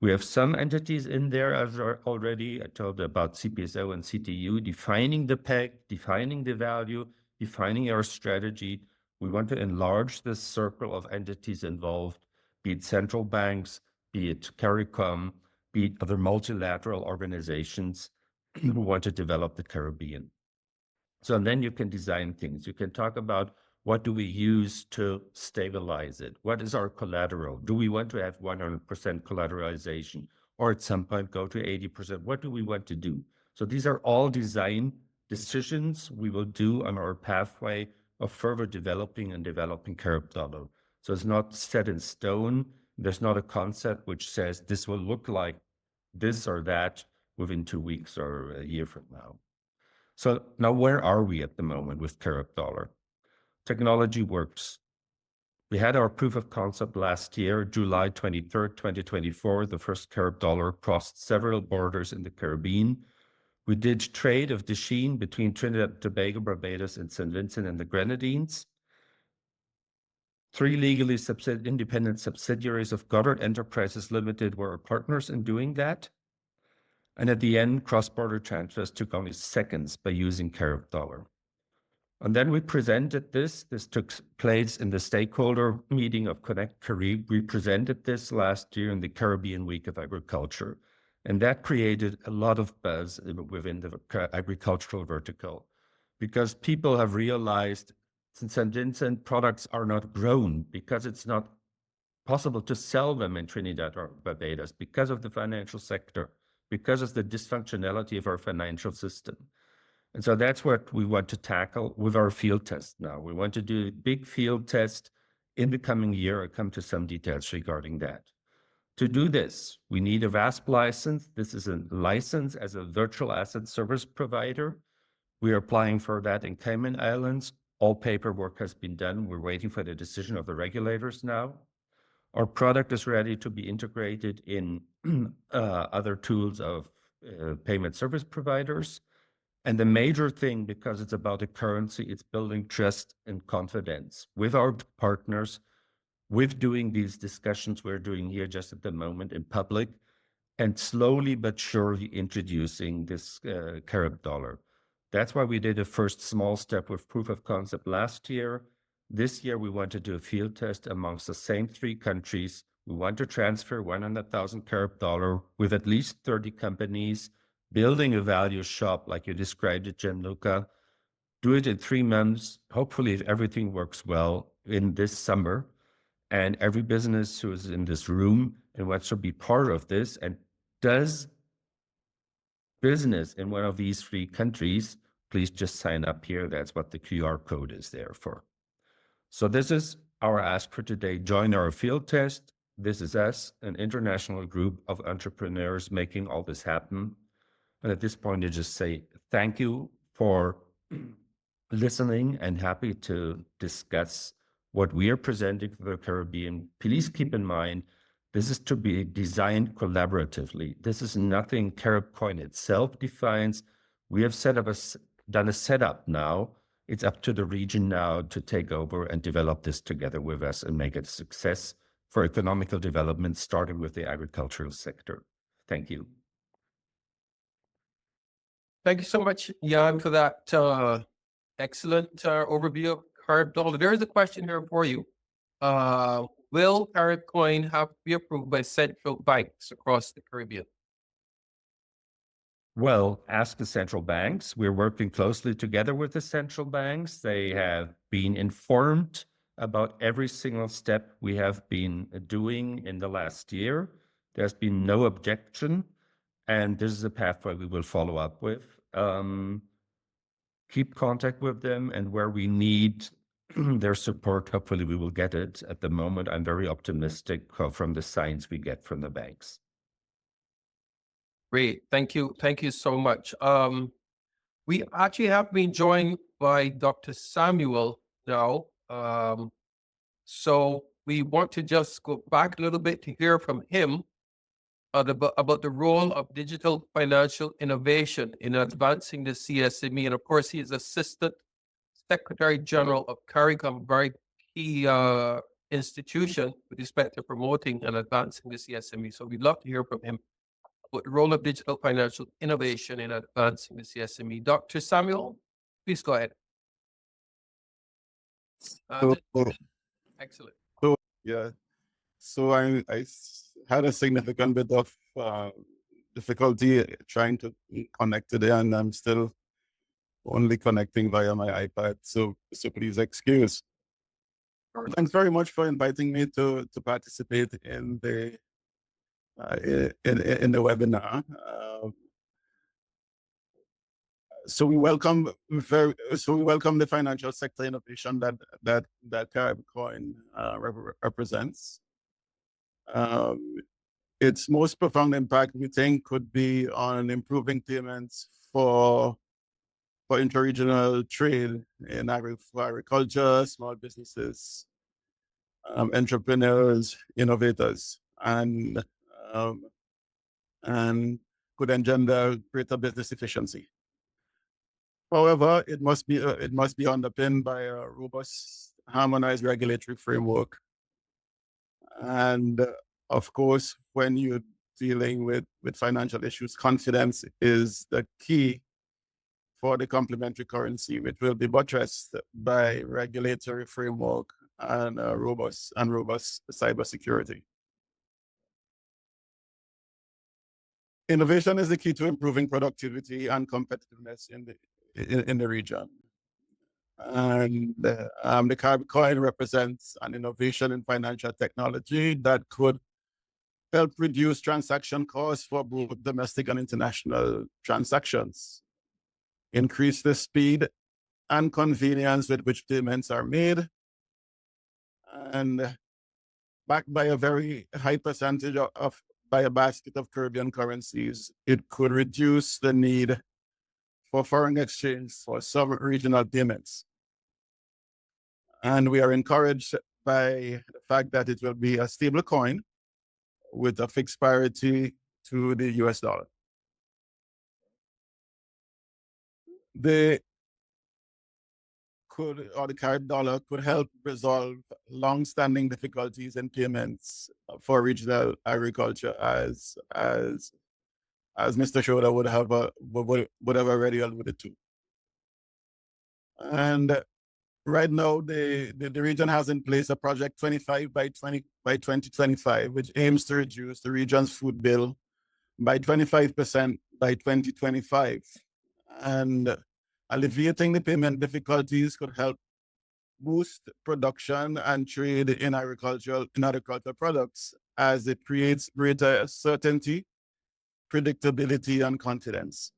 We have some entities in there as already. I told about CPSO and CTU defining the peg, defining the value, defining our strategy. We want to enlarge this circle of entities involved, be it central banks, be it CARICOM, be it other multilateral organizations who want to develop the Caribbean. So then you can design things. You can talk about what do we use to stabilize it? What is our collateral? Do we want to have 100% collateralization or at some point go to 80%? What do we want to do? So these are all design decisions we will do on our pathway of further developing Carib dollar. So it's not set in stone. There's not a concept which says this will look like this or that within 2 weeks or a year from now. So now where are we at the moment with Carib dollar? Technology works. We had our proof of concept last year, July 23rd, 2024. The first Carib dollar crossed several borders in the Caribbean. We did trade of the sheen between Trinidad and Tobago, Barbados, and St. Vincent and the Grenadines. 3 legally independent subsidiaries of Goddard Enterprises Limited were our partners in doing that. And at the end, cross-border transfers took only seconds by using Carib dollar. And then we presented this. This took place in the stakeholder meeting of Connect Carib. We presented this last year in the Caribbean Week of Agriculture. And that created a lot of buzz within the agricultural vertical, because people have realized since St. Vincent products are not grown because it's not possible to sell them in Trinidad or Barbados because of the financial sector, because of the dysfunctionality of our financial system. And so that's what we want to tackle with our field test now. We want to do a big field test in the coming year. I'll come to some details regarding that. To do this, we need a VASP license. This is a license as a virtual asset service provider. We are applying for that in Cayman Islands. All paperwork has been done. We're waiting for the decision of the regulators now. Our product is ready to be integrated in other tools of payment service providers. And the major thing, because it's about a currency, it's building trust and confidence with our partners, with doing these discussions we're doing here just at the moment in public, and slowly but surely introducing this Carib dollar. That's why we did a first small step with proof of concept last year. This year, we want to do a field test amongst the same 3 countries. We want to transfer 100,000 Carib dollar with at least 30 companies, building a value shop like you described it, Gianluca. Do it in 3 months. Hopefully, if everything works well, in this summer. And every business who is in this room and wants to be part of this and does business in one of these 3 countries, please just sign up here. That's what the QR code is there for. So this is our ask for today. Join our field test. This is us, an international group of entrepreneurs making all this happen. And at this point, I just say thank you for listening and happy to discuss what we are presenting for the Caribbean. Please keep in mind, this is to be designed collaboratively. This is nothing CaribCoin itself defines. We have done a setup now. It's up to the region now to take over and develop this together with us and make it a success for economical development, starting with the agricultural sector. Thank you. Thank you so much, Jan, for that excellent overview of Carib dollar. There is a question here for you. Will CaribCoin have to be approved by central banks across the Caribbean? Well, ask the central banks. We're working closely together with the central banks. They have been informed about every single step we have been doing in the last year. There's been no objection, and this is a pathway we will follow up with. Keep contact with them, and where we need their support, hopefully we will get it. At the moment, I'm very optimistic from the signs we get from the banks. Great. Thank you. Thank you so much. We actually have been joined by Dr. Samuel now. So we want to just go back a little bit to hear from him about the role of digital financial innovation in advancing the CSME. And of course, he is Assistant Secretary General of CARICOM, very key institution with respect to promoting and advancing the CSME. So we'd love to hear from him about the role of digital financial innovation in advancing the CSME. Dr. Samuel, please go ahead. Excellent. Yeah. So I had a significant bit of difficulty trying to connect today, and I'm still only connecting via my iPad. So please excuse. Thanks very much for inviting me to participate in the webinar. So we welcome the financial sector innovation that CaribCoin represents. Its most profound impact, we think, could be on improving payments for interregional trade in agriculture, small businesses, entrepreneurs, innovators, and could engender greater business efficiency. However, it must be underpinned by a robust, harmonized regulatory framework. And of course, when you're dealing with financial issues, confidence is the key for the complementary currency, which will be buttressed by regulatory framework and robust cybersecurity. Innovation is the key to improving productivity and competitiveness in the region. And the CaribCoin represents an innovation in financial technology that could help reduce transaction costs for both domestic and international transactions, increase the speed and convenience with which payments are made, and backed by a very high percentage by a basket of Caribbean currencies, it could reduce the need for foreign exchange for some regional payments. And we are encouraged by the fact that it will be a stable coin with a fixed parity to the US dollar. the Carib dollar could help resolve long-standing difficulties in payments for regional agriculture, as Mr. Schroeder would have already alluded to. And right now, the region has in place a project 25 by 2025, which aims to reduce the region's food bill by 25% by 2025. And alleviating the payment difficulties could help boost production and trade in agricultural products, as it creates greater certainty, predictability, and confidence.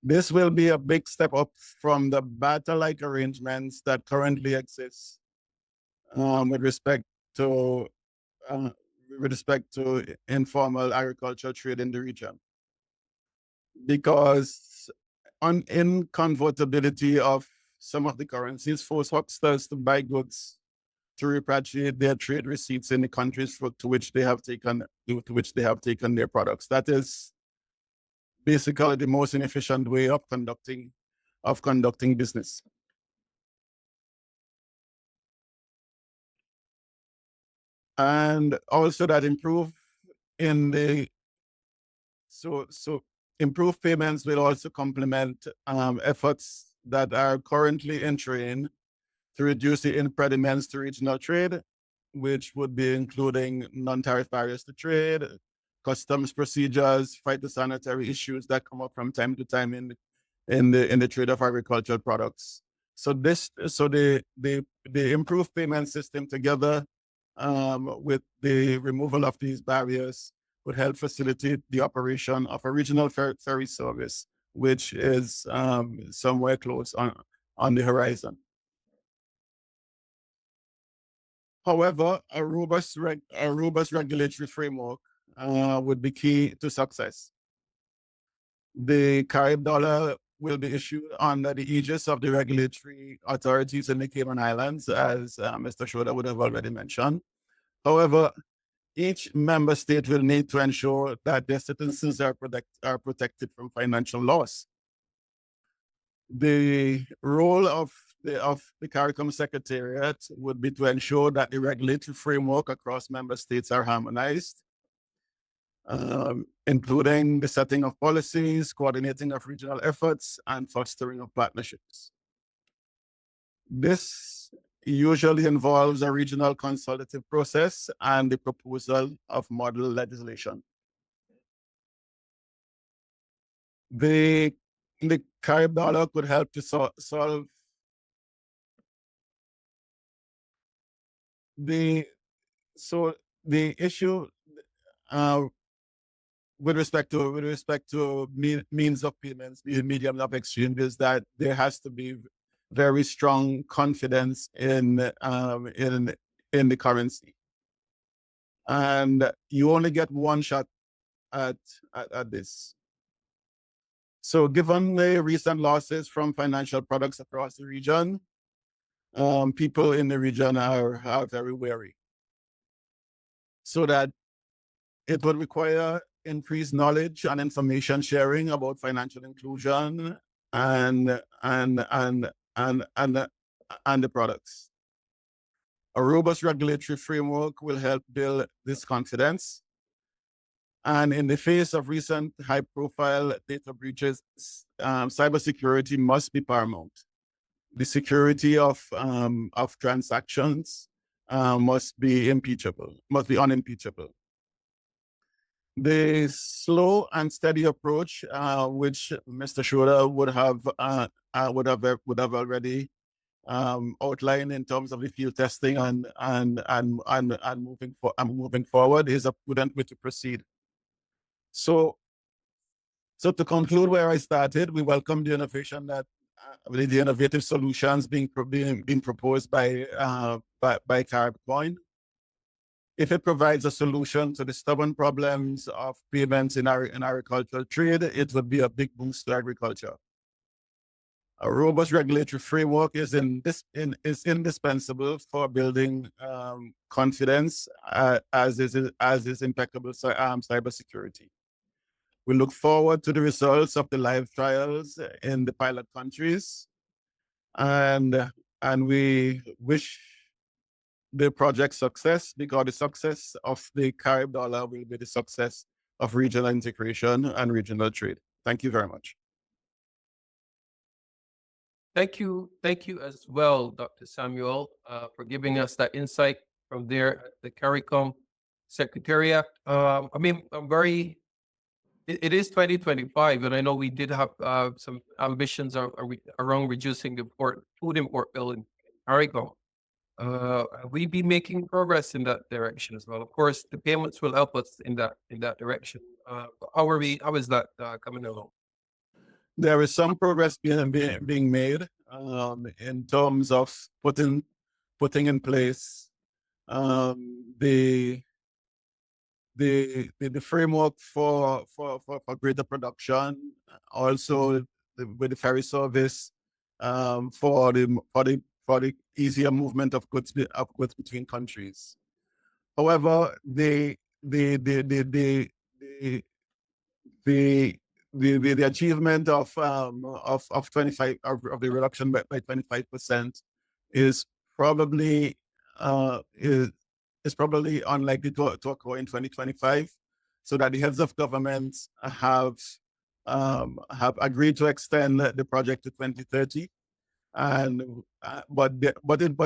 This will be a big step up from the barter-like arrangements that currently exist with respect to informal agricultural trade in the region, because inconvertibility of some of the currencies force hucksters to buy goods to repatriate their trade receipts in the countries to which they have taken their products. That is basically the most inefficient way of conducting business. And also that improved payments will also complement efforts that are currently in train to reduce the impediments to regional trade, which would be including non-tariff barriers to trade, customs procedures, phytosanitary issues that come up from time to time in the trade of agricultural products. So the improved payment system, together with the removal of these barriers, would help facilitate the operation of a regional ferry service, which is somewhere close on the horizon. However, a robust regulatory framework would be key to success. The Carib dollar will be issued under the aegis of the regulatory authorities in the Cayman Islands, as Mr. Schroeder would have already mentioned. However, each member state will need to ensure that their citizens are protected from financial loss. The role of the CARICOM Secretariat would be to ensure that the regulatory framework across member states are harmonized, including the setting of policies, coordinating of regional efforts, and fostering of partnerships. This usually involves a regional consultative process and the proposal of model legislation. The Carib dollar could help to solve the issue with respect to means of payments, the medium of exchange, is that there has to be very strong confidence in the currency, and you only get one shot at this. So, given the recent losses from financial products across the region, people in the region are very wary. So that it would require increased knowledge and information sharing about financial inclusion and the products. A robust regulatory framework will help build this confidence. And in the face of recent high-profile data breaches, cybersecurity must be paramount. The security of transactions must be unimpeachable. The slow and steady approach, which Mr. Schroeder would have already outlined in terms of the field testing and moving forward, is a prudent way to proceed. So to conclude where I started, we welcome the innovation the innovative solutions being proposed by CaribCoin. If it provides a solution to the stubborn problems of payments in agricultural trade, it would be a big boost to agriculture. A robust regulatory framework is indispensable for building confidence, as is impeccable cybersecurity. We look forward to the results of the live trials in the pilot countries, and we wish the project success, because the success of the Carib dollar will be the success of regional integration and regional trade. Thank you very much. Thank you as well, Dr. Samuel, for giving us that insight from there at the CARICOM Secretariat. I mean, it is 2025, and I know we did have some ambitions around reducing the food import bill in CARICOM. We be making progress in that direction as well. Of course, the payments will help us in that direction. How is that coming along? There is some progress being made in terms of putting in place the framework for greater production, also with the ferry service, for the easier movement of goods between countries. However, the achievement of 25 of the reduction by 25% is probably unlikely to occur in 2025, so that the heads of governments have agreed to extend the project to 2030. And but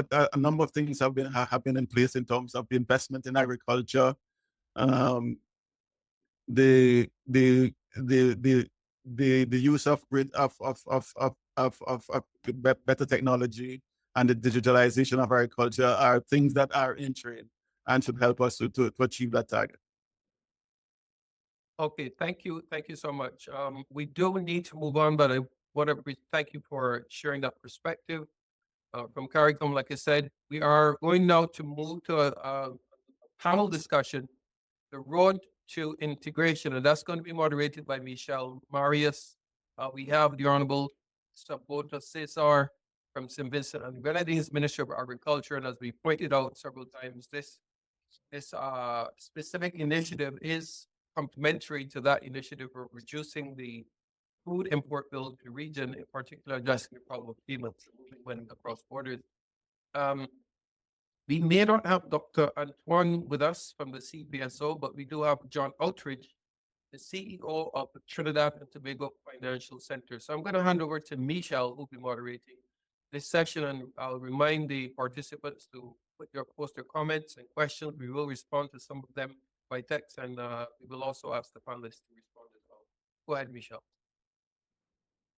a number of things have been in place in terms of the investment in agriculture, the use of better technology, and the digitalization of agriculture are things that are in train and should help us to achieve that target. Okay, thank you so much. We do need to move on, but I want to thank you for sharing that perspective from CARICOM. Like I said, we are going now to move to a panel discussion, the road to integration, and that's going to be moderated by Michelle Marius. We have the Honorable Sabota Cesar from St. Vincent and Grenadines, Minister of Agriculture, and as we pointed out several times, this specific initiative is complementary to that initiative for reducing the food import bill to the region, in particular addressing the problem of payments when across borders. We may not have Dr. Antoine with us from the CPSO, but we do have John Outridge, the CEO of the Trinidad and Tobago Financial Center. So I'm going to hand over to Michelle, who will be moderating this session, and I'll remind the participants to post their comments and questions. We will respond to some of them by text, and we will also ask the panelists to respond as well. Go ahead, Michelle.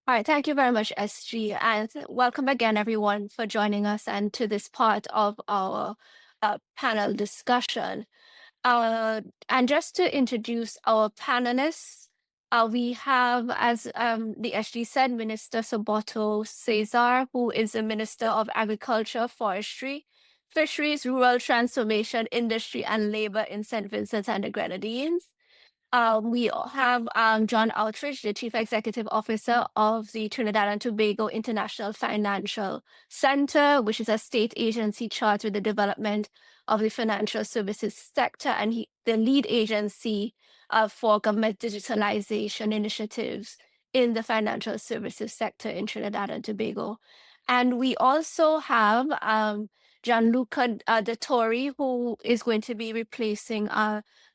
All right, thank you very much, SG, and welcome again, everyone, for joining us and to this part of our panel discussion. And just to introduce our panelists, we have, as the SG said, Minister Saboto Cesar, who is the Minister of Agriculture, Forestry, Fisheries, Rural Transformation, Industry, and Labor in St. Vincent and the Grenadines. We have John Outridge, the Chief Executive Officer of the Trinidad and Tobago International Financial Center, which is a state agency charged with the development of the financial services sector, and the lead agency for government digitalization initiatives in the financial services sector in Trinidad and Tobago. And we also have Gianluca Dettori, who is going to be replacing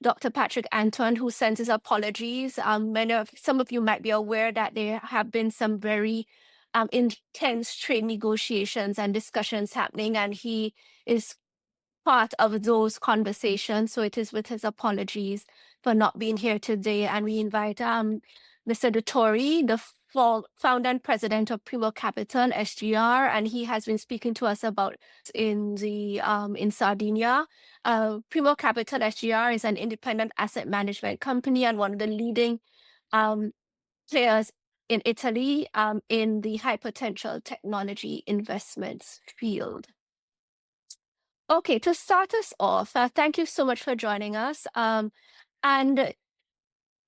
Dr. Patrick Anton, who sends his apologies. Some of you might be aware that there have been some very intense trade negotiations and discussions happening, and he is part of those conversations. So it is with his apologies for not being here today. And we invite Mr. Dettori, the founder and president of Primo Capital, SGR, and he has been speaking to us about in Sardinia. Primo Capital, SGR, is an independent asset management company and one of the leading players in Italy in the high potential technology investments field. Okay, to start us off, thank you so much for joining us. And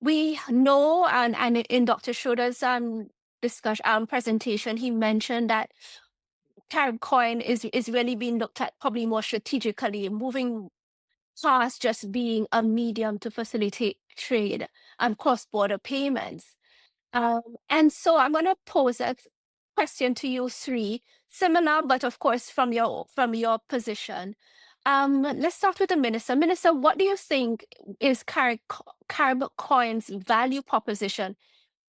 we know, and in Dr. Schroeder's presentation, he mentioned that CaribCoin is really being looked at probably more strategically, moving past just being a medium to facilitate trade and cross-border payments. And so I'm going to pose a question to you three, similar, but of course from your position. Let's start with the minister. Minister, what do you think is CaribCoin's value proposition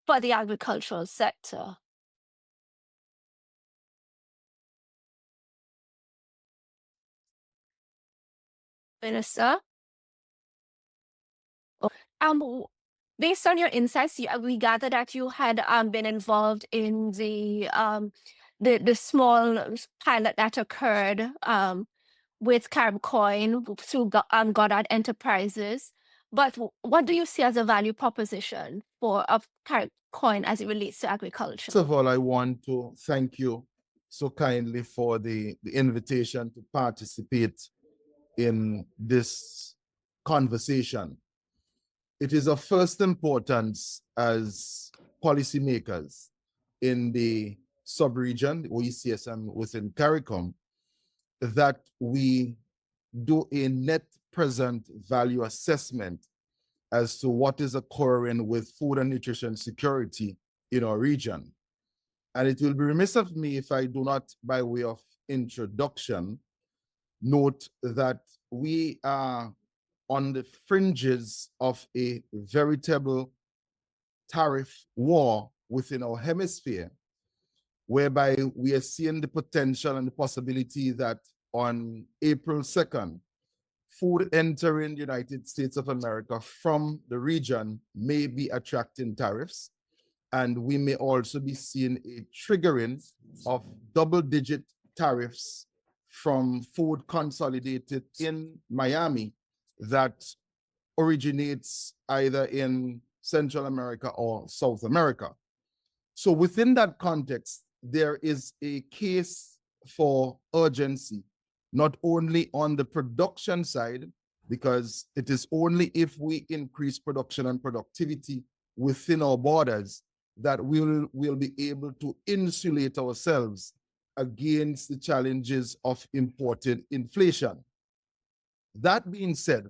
for the agricultural sector? Minister? Um, Based on your insights, we gather that you had been involved in the small pilot that occurred with CaribCoin through Goddard Enterprises. But what do you see as a value proposition of CaribCoin as it relates to agriculture? First of all, I want to thank you so kindly for the invitation to participate in this conversation. It is of first importance as policymakers in the sub-region, the CSME within CARICOM, that we do a net present value assessment as to what is occurring with food and nutrition security in our region. And it will be remiss of me if I do not, by way of introduction, note that we are on the fringes of a veritable tariff war within our hemisphere, whereby we are seeing the potential and the possibility that on April 2nd, food entering the United States of America from the region may be attracting tariffs. And we may also be seeing a triggering of double-digit tariffs from food consolidated in Miami that originates either in Central America or South America. So within that context, there is a case for urgency, not only on the production side, because it is only if we increase production and productivity within our borders that we'll be able to insulate ourselves against the challenges of imported inflation. That being said,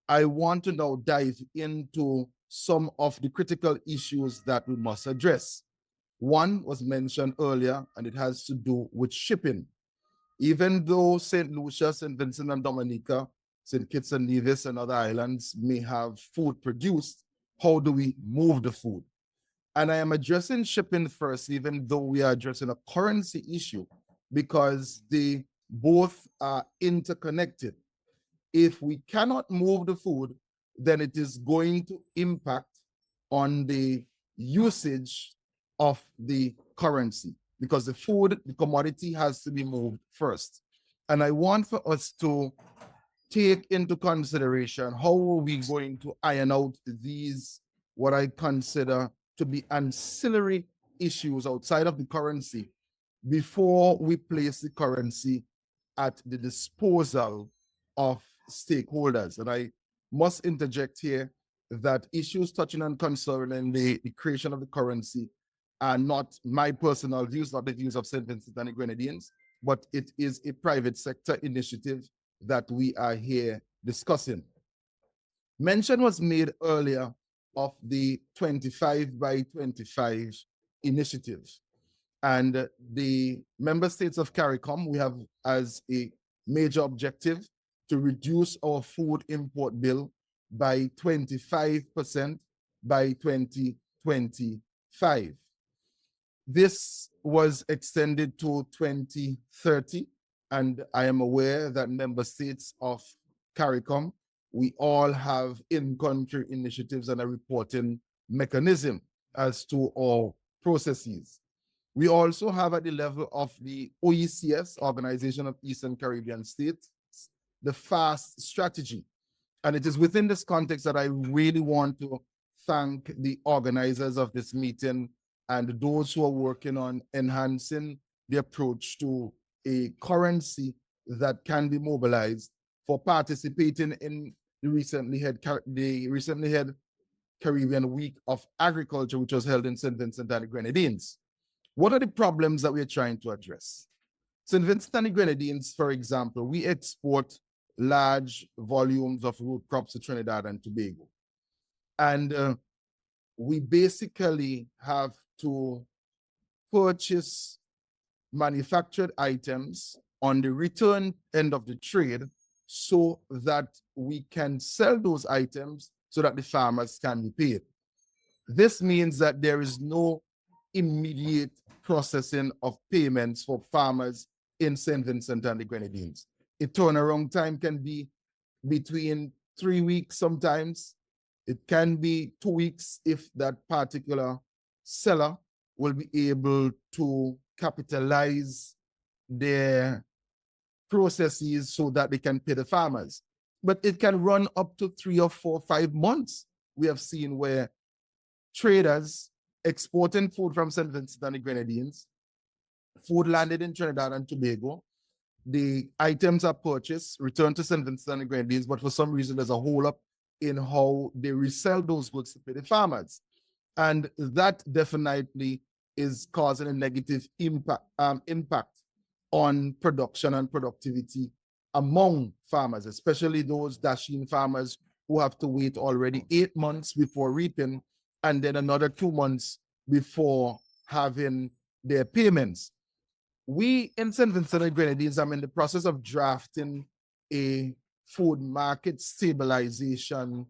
I want to now dive into some of the critical issues that we must address. One was mentioned earlier, and it has to do with shipping. Even though St. Lucia, St. Vincent and Dominica, St. Kitts and Nevis and other islands may have food produced, how do we move the food? And I am addressing shipping first, even though we are addressing a currency issue, because they both are interconnected. If we cannot move the food, then it is going to impact on the usage of the currency, because the food, the commodity has to be moved first. And I want for us to take into consideration how are we going to iron out these, what I consider to be ancillary issues outside of the currency before we place the currency at the disposal of stakeholders. And I must interject here that issues touching and concerning the creation of the currency are not my personal views, not the views of St. Vincent and the Grenadines, but it is a private sector initiative that we are here discussing. Mention was made earlier of the 25 by 25 initiative. And the member states of CARICOM, we have as a major objective to reduce our food import bill by 25% by 2025. This was extended to 2030, and I am aware that member states of CARICOM, we all have in-country initiatives and a reporting mechanism as to our processes. We also have at the level of the OECS, Organization of Eastern Caribbean States, the FAST strategy. And it is within this context that I really want to thank the organizers of this meeting and those who are working on enhancing the approach to a currency that can be mobilized for participating in the recently held Caribbean Week of Agriculture, which was held in St. Vincent and the Grenadines. What are the problems that we are trying to address? St. Vincent and the Grenadines, for example, we export large volumes of root crops to Trinidad and Tobago. And we basically have to purchase manufactured items on the return end of the trade so that we can sell those items so that the farmers can be paid. This means that there is no immediate processing of payments for farmers in St. Vincent and the Grenadines. A turnaround time can be between 3 weeks sometimes. It can be 2 weeks if that particular seller will be able to capitalize their processes so that they can pay the farmers. But it can run up to 3 or 4 or 5 months. We have seen where traders exporting food from St. Vincent and the Grenadines, food landed in Trinidad and Tobago, the items are purchased, returned to St. Vincent and the Grenadines, but for some reason there's a hole up in how they resell those goods to pay the farmers. And that definitely is causing a negative impact on production and productivity among farmers, especially those dashing farmers who have to wait already 8 months before reaping and then another 2 months before having their payments. We in St. Vincent and Grenadines are in the process of drafting a food market stabilization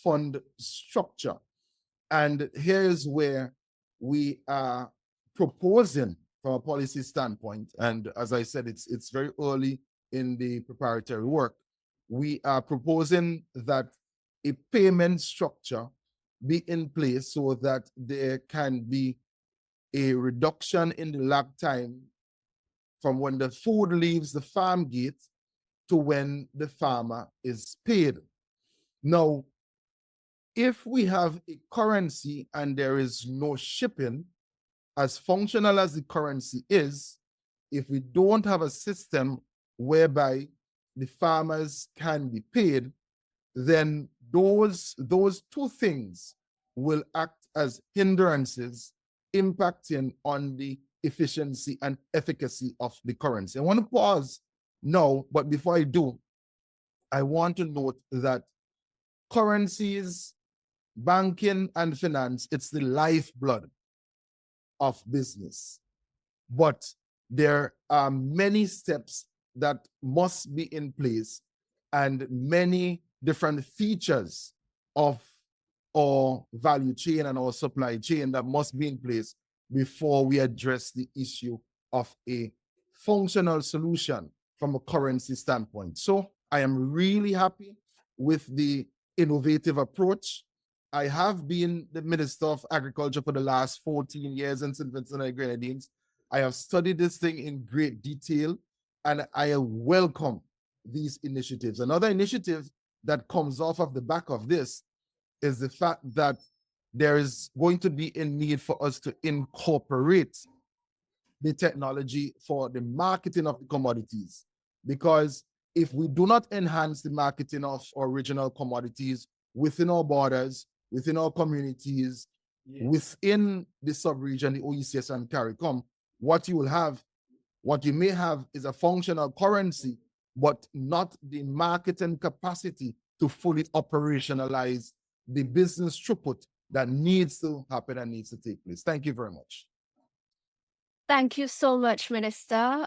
fund structure. And here's where we are proposing from a policy standpoint. And as I said, it's very early in the preparatory work. We are proposing that a payment structure be in place so that there can be a reduction in the lag time from when the food leaves the farm gate to when the farmer is paid. Now, if we have a currency and there is no shipping, as functional as the currency is, if we don't have a system whereby the farmers can be paid, then those two things will act as hindrances impacting on the efficiency and efficacy of the currency. I want to pause now, but before I do, I want to note that currencies, banking, and finance, it's the lifeblood of business. But there are many steps that must be in place and many different features of our value chain and our supply chain that must be in place before we address the issue of a functional solution from a currency standpoint. So I am really happy with the innovative approach. I have been the Minister of Agriculture for the last 14 years in St. Vincent and Grenadines. I have studied this thing in great detail, and I welcome these initiatives. Another initiative that comes off of the back of this is the fact that there is going to be a need for us to incorporate the technology for the marketing of the commodities. Because if we do not enhance the marketing of original commodities within our borders, within our communities, within the sub-region, the OECS and CARICOM, what you may have is a functional currency, but not the marketing capacity to fully operationalize the business throughput that needs to happen and needs to take place. Thank you very much. Thank you so much, Minister.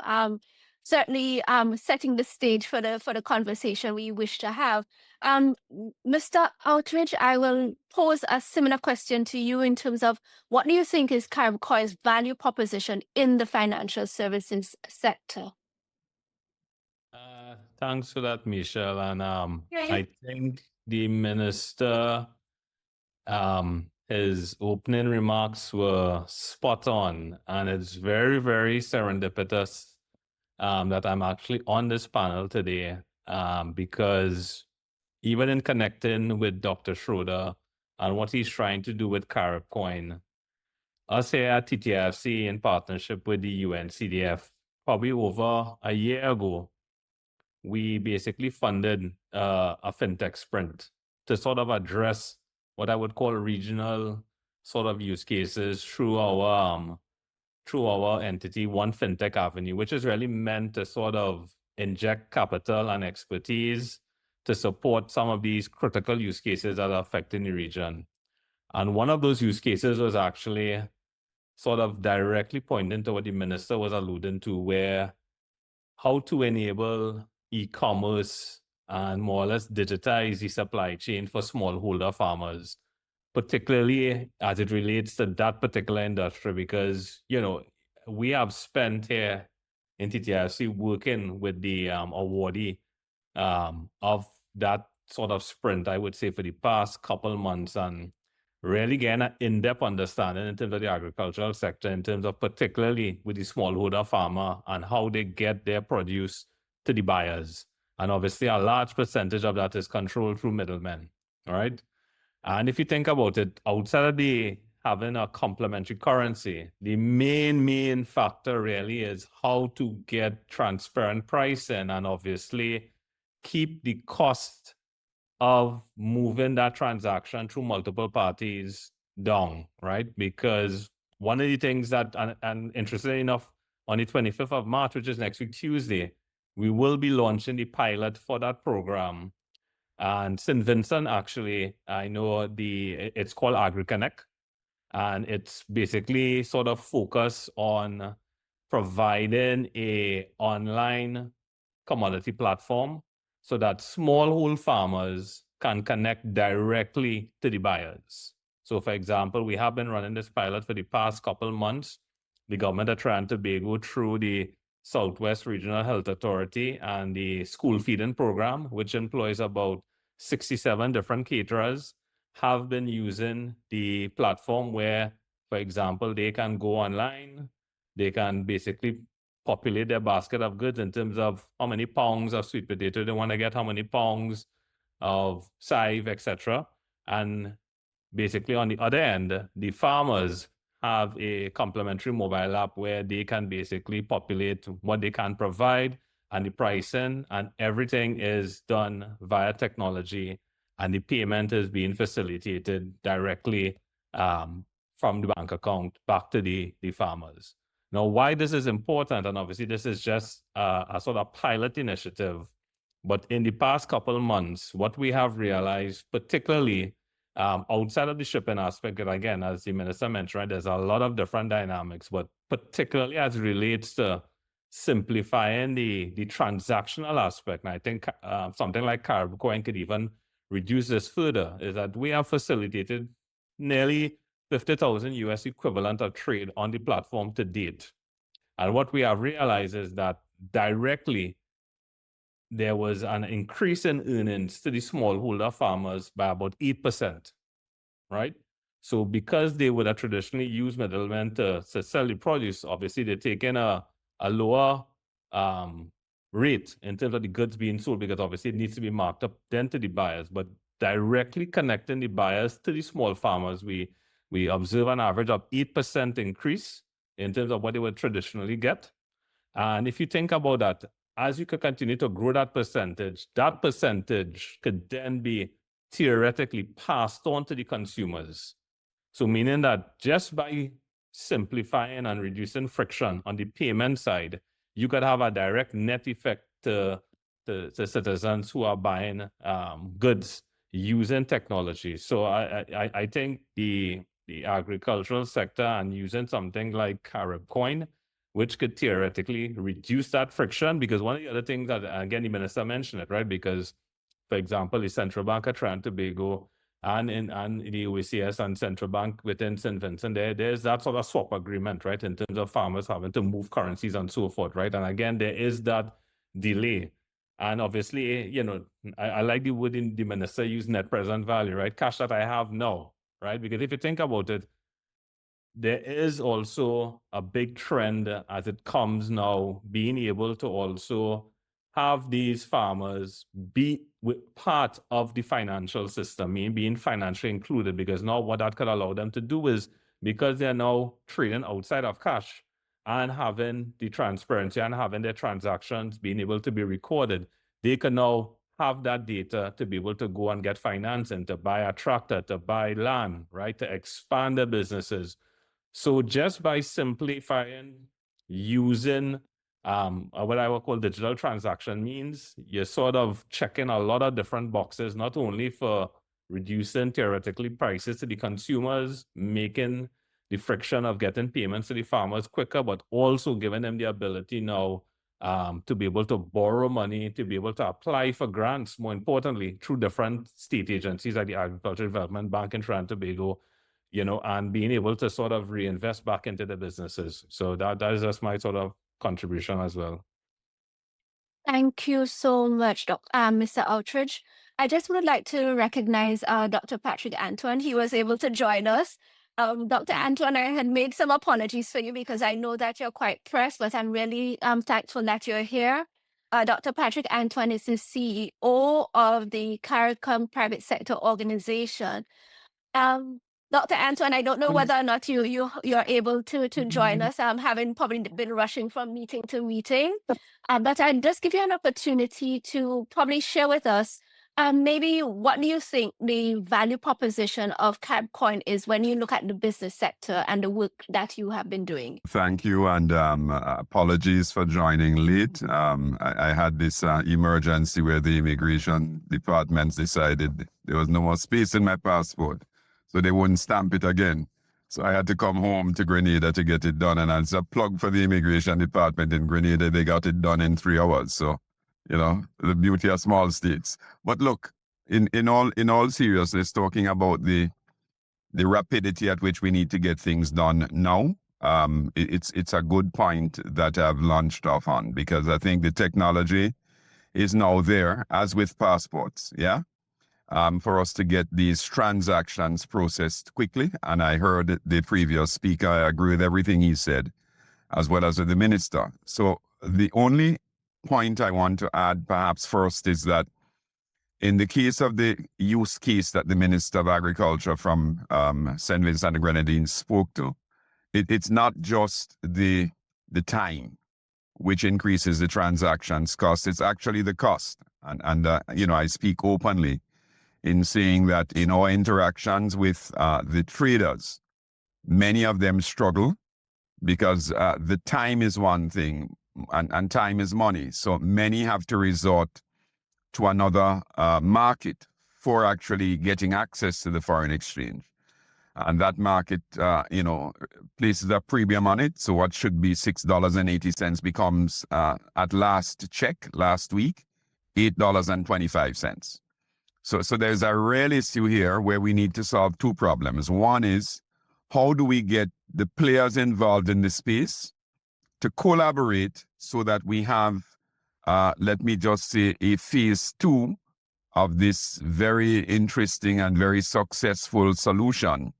Certainly setting the stage for the conversation we wish to have. Mr. Outridge, I will pose a similar question to you in terms of what do you think is CaribCoin's value proposition in the financial services sector? Thanks for that, Michelle. And I think the minister, his opening remarks were spot on, and it's very, very serendipitous that I'm actually on this panel today, because even in connecting with Dr. Schroeder and what he's trying to do with CaribCoin, us here at TTFC in partnership with the UNCDF, probably over a year ago, we basically funded a fintech sprint to sort of address what I would call regional sort of use cases through our entity, One Fintech Avenue, which is really meant to sort of inject capital and expertise to support some of these critical use cases that are affecting the region. And one of those use cases was actually sort of directly pointing to what the minister was alluding to, where how to enable e-commerce and more or less digitize the supply chain for smallholder farmers, particularly as it relates to that particular industry, because, you know, we have spent here in TTRC working with the awardee of that sort of sprint, I would say, for the past couple months, and really getting an in-depth understanding in terms of the agricultural sector, in terms of particularly with the smallholder farmer and how they get their produce to the buyers. And obviously a large percentage of that is controlled through middlemen, all right? And if you think about it, outside of the having a complementary currency, the main factor really is how to get transparent pricing and obviously keep the cost of moving that transaction through multiple parties down, right? Because one of the things that, and interestingly enough, on the 25th of March, which is next week, Tuesday, we will be launching the pilot for that program. And St. Vincent, actually, I know it's called AgriConnect, and it's basically sort of focused on providing a online commodity platform so that smallholder farmers can connect directly to the buyers. So for example, we have been running this pilot for the past couple months. The government of Trinidad and Tobago, through the Southwest Regional Health Authority and the school feeding program, which employs about 67 different caterers, have been using the platform where, for example, they can go online, they can basically populate their basket of goods in terms of how many pounds of sweet potato they want to get, how many pounds of chive, etc. And basically on the other end, the farmers have a complementary mobile app where they can basically populate what they can provide and the pricing, and everything is done via technology, and the payment is being facilitated directly from the bank account back to the farmers. Now, why this is important, and obviously this is just a sort of pilot initiative, but in the past couple of months, what we have realized, particularly outside of the shipping aspect, and again, as the minister mentioned, right, there's a lot of different dynamics, but particularly as it relates to simplifying the transactional aspect, and I think something like CaribCoin could even reduce this further, is that we have facilitated nearly 50,000 US equivalent of trade on the platform to date. And what we have realized is that directly there was an increase in earnings to the smallholder farmers by about 8%, right? So because they would have traditionally used middlemen to sell the produce, obviously they're taking a lower rate in terms of the goods being sold, because obviously it needs to be marked up then to the buyers. But directly connecting the buyers to the small farmers, we observe an average of 8% increase in terms of what they would traditionally get. And if you think about that, as you could continue to grow that percentage could then be theoretically passed on to the consumers. So meaning that just by simplifying and reducing friction on the payment side, you could have a direct net effect to citizens who are buying goods using technology. So I think the agricultural sector, and using something like CaribCoin, which could theoretically reduce that friction, because one of the other things that, again, the minister mentioned it, right? Because, for example, the Central Bank of Trinidad and Tobago and the OECS and Central Bank within St. Vincent, there's that sort of swap agreement, right? In terms of farmers having to move currencies and so forth, right? And again, there is that delay. And obviously, you know, I like the word the minister used, net present value, right? Cash that I have now, right? Because if you think about it, there is also a big trend as it comes now, being able to also have these farmers be part of the financial system, being financially included, because now what that could allow them to do is, because they're now trading outside of cash and having the transparency and having their transactions being able to be recorded, they can now have that data to be able to go and get financing, to buy a tractor, to buy land, right, to expand their businesses. So just by simplifying, using what I would call digital transaction means you're sort of checking a lot of different boxes, not only for reducing theoretically prices to the consumers, making the friction of getting payments to the farmers quicker, but also giving them the ability now to be able to borrow money, to be able to apply for grants, more importantly, through different state agencies like the Agricultural Development Bank in Trinidad and Tobago, and being able to sort of reinvest back into the businesses. So that is just my sort of contribution as well. Thank you so much, Mr. Outridge. I just would like to recognize Dr. Patrick Antoine. He was able to join us. Dr. Antoine, I had made some apologies for you because I know that you're quite pressed, but I'm really thankful that you're here. Dr. Patrick Antoine is the CEO of the CARICOM private sector organization. Dr. Antoine, I don't know whether or not you're able to join us, having probably been rushing from meeting to meeting. But I'd just give you an opportunity to probably share with us maybe what do you think the value proposition of CaribCoin is when you look at the business sector and the work that you have been doing? Thank you, and apologies for joining late. I had this emergency where the immigration department decided there was no more space in my passport, so they wouldn't stamp it again. So I had to come home to Grenada to get it done, and as a plug for the immigration department in Grenada, they got it done in 3 hours. So, the beauty of small states. But look, in all seriousness, talking about the rapidity at which we need to get things done now, it's a good point that I've launched off on, because I think the technology is now there, as with passports, for us to get these transactions processed quickly. And I heard the previous speaker, I agree with everything he said, as well as with the minister. So the only point I want to add perhaps first is that in the case of the use case that the Minister of Agriculture from St. Vincent and the Grenadines spoke to, it's not just the time which increases the transactions cost, it's actually the cost. And I speak openly in saying that in our interactions with the traders, many of them struggle because the time is one thing, and time is money. So many have to resort to another market for actually getting access to the foreign exchange. And that market, places a premium on it. So what should be $6.80 becomes, at last check, last week, $8.25. So there's a real issue here where we need to solve 2 problems. One is, how do we get the players involved in the space to collaborate so that we have, let me just say, a phase 2 of this very interesting and very successful solution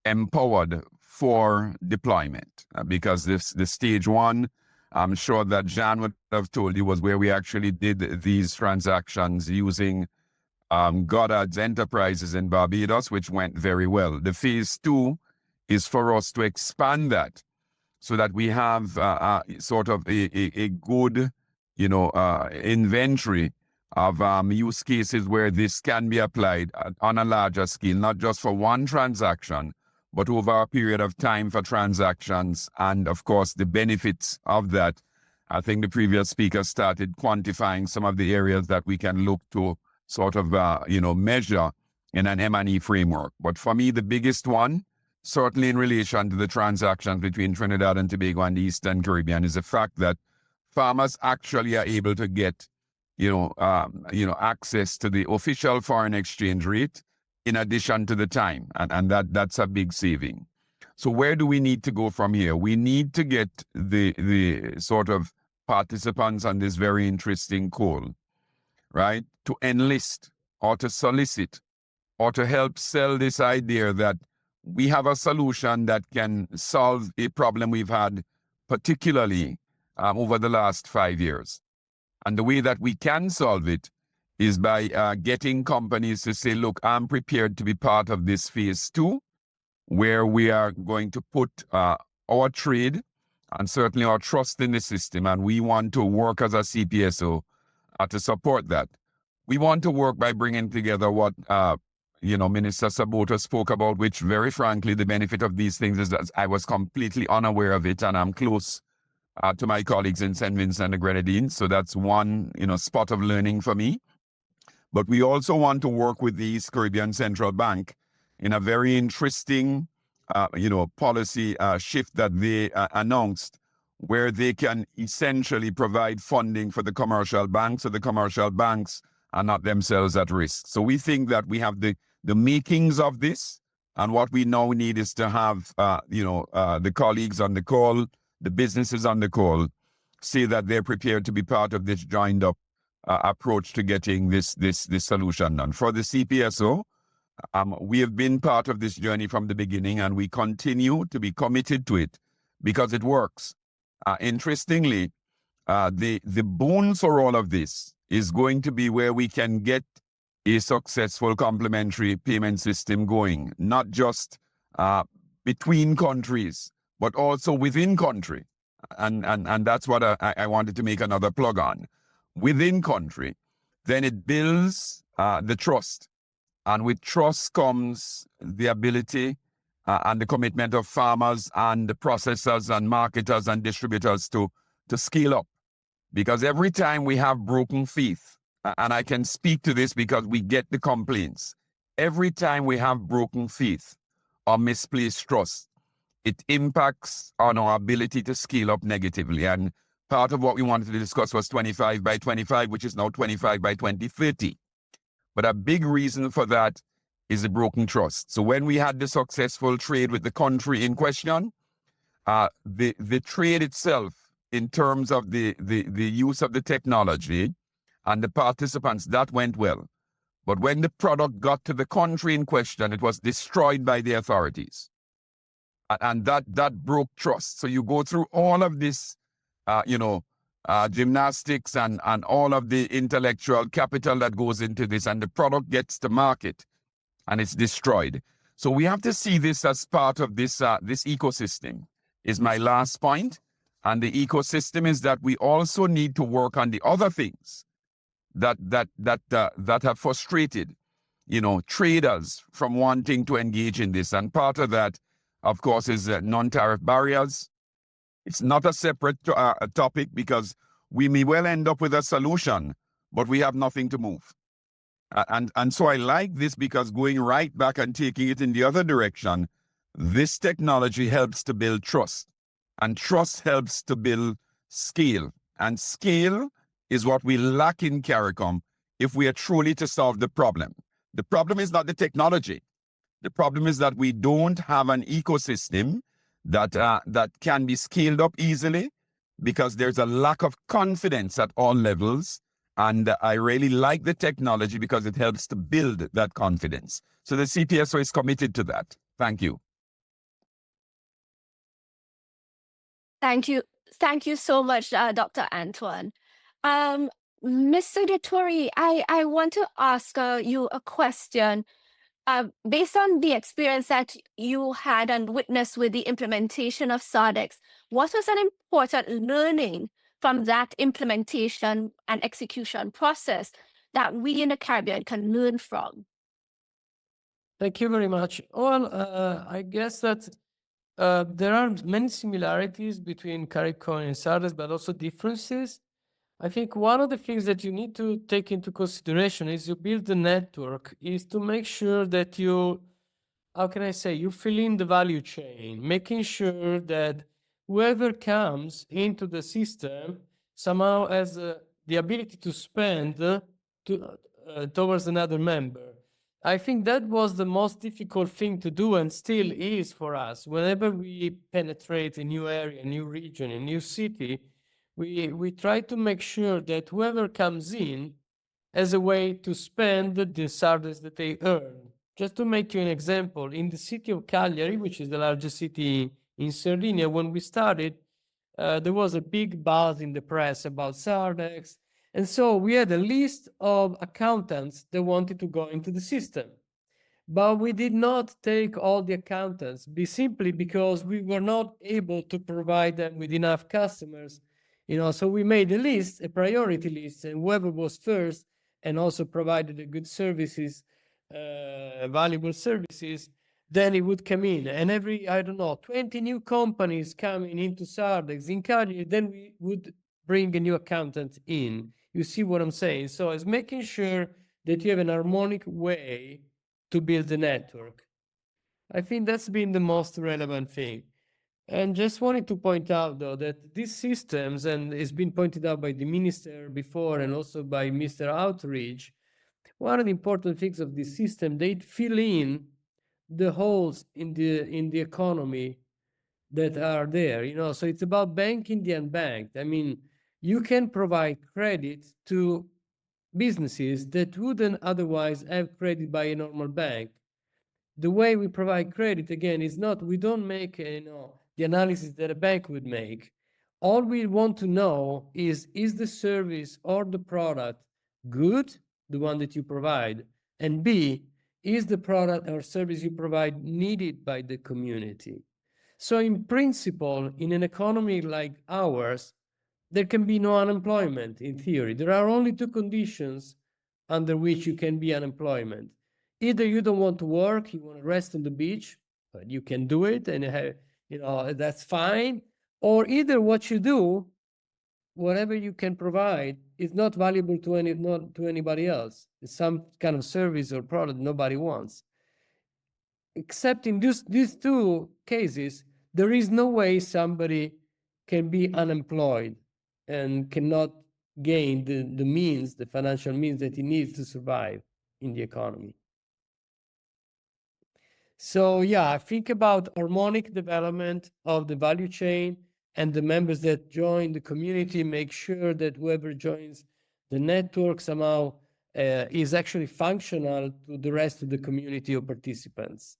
empowered for deployment. Because the stage 1, I'm sure that Jan would have told you, was where we actually did these transactions using Goddard's Enterprises in Barbados, which went very well. The phase 2 is for us to expand that so that we have sort of a good, inventory of use cases where this can be applied on a larger scale, not just for one transaction, but over a period of time for transactions. And of course, the benefits of that, I think the previous speaker started quantifying some of the areas that we can look to sort of, measure in an M&E framework. But for me, the biggest one, certainly in relation to the transactions between Trinidad and Tobago and the Eastern Caribbean, is the fact that farmers actually are able to get, access to the official foreign exchange rate in addition to the time. And that's a big saving. So where do we need to go from here? We need to get the sort of participants on this very interesting call, right, to enlist or to solicit or to help sell this idea that we have a solution that can solve a problem we've had, particularly over the last 5 years. And the way that we can solve it is by getting companies to say, look, I'm prepared to be part of this phase 2, where we are going to put our trade and certainly our trust in the system, and we want to work as a CPSO to support that. We want to work by bringing together what Minister Sabota spoke about, which very frankly, the benefit of these things is that I was completely unaware of it, and I'm close to my colleagues in St. Vincent and the Grenadines. So that's one, spot of learning for me. But we also want to work with the East Caribbean Central Bank in a very interesting, policy shift that they announced, where they can essentially provide funding for the commercial banks, so the commercial banks are not themselves at risk. So we think that we have the makings of this, and what we now need is to have, the colleagues on the call, the businesses on the call, say that they're prepared to be part of this joined up approach to getting this solution done. For the CPSO, we have been part of this journey from the beginning, and we continue to be committed to it because it works. Interestingly, the boon for all of this is going to be where we can get a successful complementary payment system going, not just between countries, but also within country. And that's what I wanted to make another plug on. Within country, then it builds the trust. And with trust comes the ability and the commitment of farmers and the processors and marketers and distributors to scale up. Because every time we have broken faith, and I can speak to this because we get the complaints, every time we have broken faith or misplaced trust, it impacts on our ability to scale up negatively. And part of what we wanted to discuss was 25 by 25, which is now 25 by 2030. But a big reason for that is the broken trust. So when we had the successful trade with the country in question, the trade itself, in terms of the use of the technology and the participants, that went well. But when the product got to the country in question, it was destroyed by the authorities. And that broke trust. So you go through all of this, gymnastics and all of the intellectual capital that goes into this, and the product gets to market and it's destroyed. So we have to see this as part of this ecosystem, is my last point. And the ecosystem is that we also need to work on the other things that have frustrated, traders from wanting to engage in this. And part of that, of course, is non-tariff barriers. It's not a separate topic because we may well end up with a solution, but we have nothing to move. And so I like this because going right back and taking it in the other direction, this technology helps to build trust. And trust helps to build scale. And scale is what we lack in CARICOM if we are truly to solve the problem. The problem is not the technology. The problem is that we don't have an ecosystem that can be scaled up easily because there's a lack of confidence at all levels. And I really like the technology because it helps to build that confidence. So the CPSO is committed to that. Thank you. Thank you. Thank you so much, Dr. Antoine. Mr. Dettori, I want to ask you a question. Based on the experience that you had and witnessed with the implementation of SARDEX, what was an important learning from that implementation and execution process that we in the Caribbean can learn from? Thank you very much. Well, I guess that there are many similarities between CaribCoin and SARDEX, but also differences. I think one of the things that you need to take into consideration is you build the network is to make sure that you, how can I say, you fill in the value chain, making sure that whoever comes into the system somehow has the ability to spend towards another member. I think that was the most difficult thing to do and still is for us. Whenever we penetrate a new area, a new region, a new city, we try to make sure that whoever comes in has a way to spend the SARDEX that they earn. Just to make you an example, in the city of Cagliari, which is the largest city in Sardinia, when we started, there was a big buzz in the press about SARDEX. And so we had a list of accountants that wanted to go into the system. But we did not take all the accountants, simply because we were not able to provide them with enough customers. So we made a list, a priority list, and whoever was first and also provided the good services, valuable services, then it would come in. And every, I don't know, 20 new companies coming into Sardex, in Carib, then we would bring a new accountant in. You see what I'm saying? So it's making sure that you have an harmonic way to build the network. I think that's been the most relevant thing. And just wanted to point out, though, that these systems, and it's been pointed out by the minister before and also by Mr. Outreach, one of the important things of this system, they fill in the holes in the economy that are there. So it's about banking the unbanked. I mean, you can provide credit to businesses that wouldn't otherwise have credit by a normal bank. The way we provide credit, again, is not, we don't make the analysis that a bank would make. All we want to know is the service or the product good, the one that you provide, and B, is the product or service you provide needed by the community? So in principle, in an economy like ours, there can be no unemployment in theory. There are only two conditions under which you can be unemployment. Either you don't want to work, you want to rest on the beach, but you can do it, and that's fine. Or either what you do, whatever you can provide, is not valuable to anybody else. It's some kind of service or product nobody wants. Except in these two cases, there is no way somebody can be unemployed and cannot gain the means, the financial means that he needs to survive in the economy. So yeah, think about harmonic development of the value chain, and the members that join the community make sure that whoever joins the network somehow is actually functional to the rest of the community of participants.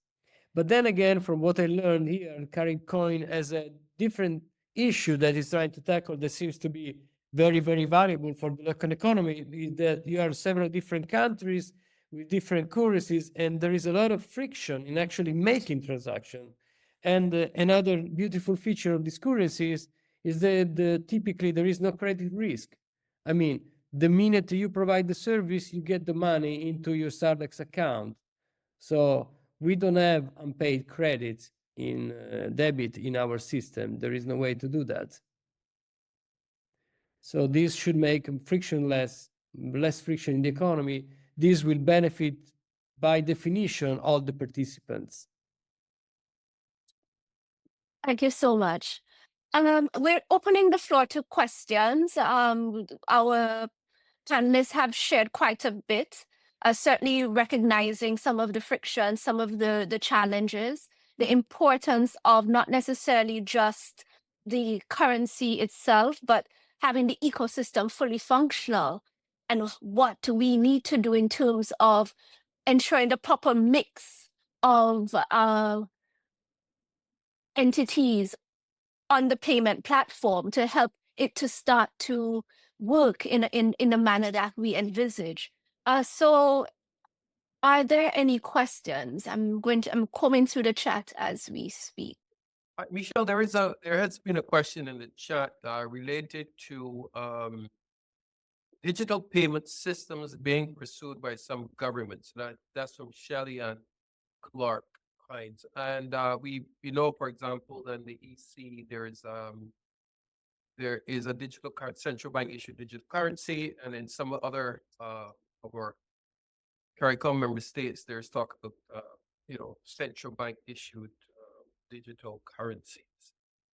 But then again, from what I learned here, CaribCoin has a different issue that is trying to tackle that seems to be very, very valuable for the local economy, is that you have several different countries with different currencies, and there is a lot of friction in actually making transactions. And another beautiful feature of these currencies is that typically there is no credit risk. I mean, the minute you provide the service, you get the money into your Sardex account. So we don't have unpaid credits in debit in our system. There is no way to do that. So this should make frictionless, less friction in the economy. This will benefit, by definition, all the participants. Thank you so much. We're opening the floor to questions. Our panelists have shared quite a bit, certainly recognizing some of the friction, some of the challenges, the importance of not necessarily just the currency itself, but having the ecosystem fully functional, and what we need to do in terms of ensuring the proper mix of entities on the payment platform to help it to start to work in a manner that we envisage. So are there any questions? I'm coming through the chat as we speak. Michelle, there has been a question in the chat related to digital payment systems being pursued by some governments. That's from Shelley and Clark Hines. And we know, for example, in the EC, there is a digital card, central bank issued digital currency, and in some other of our CARICOM member states, there's talk of central bank issued digital currencies.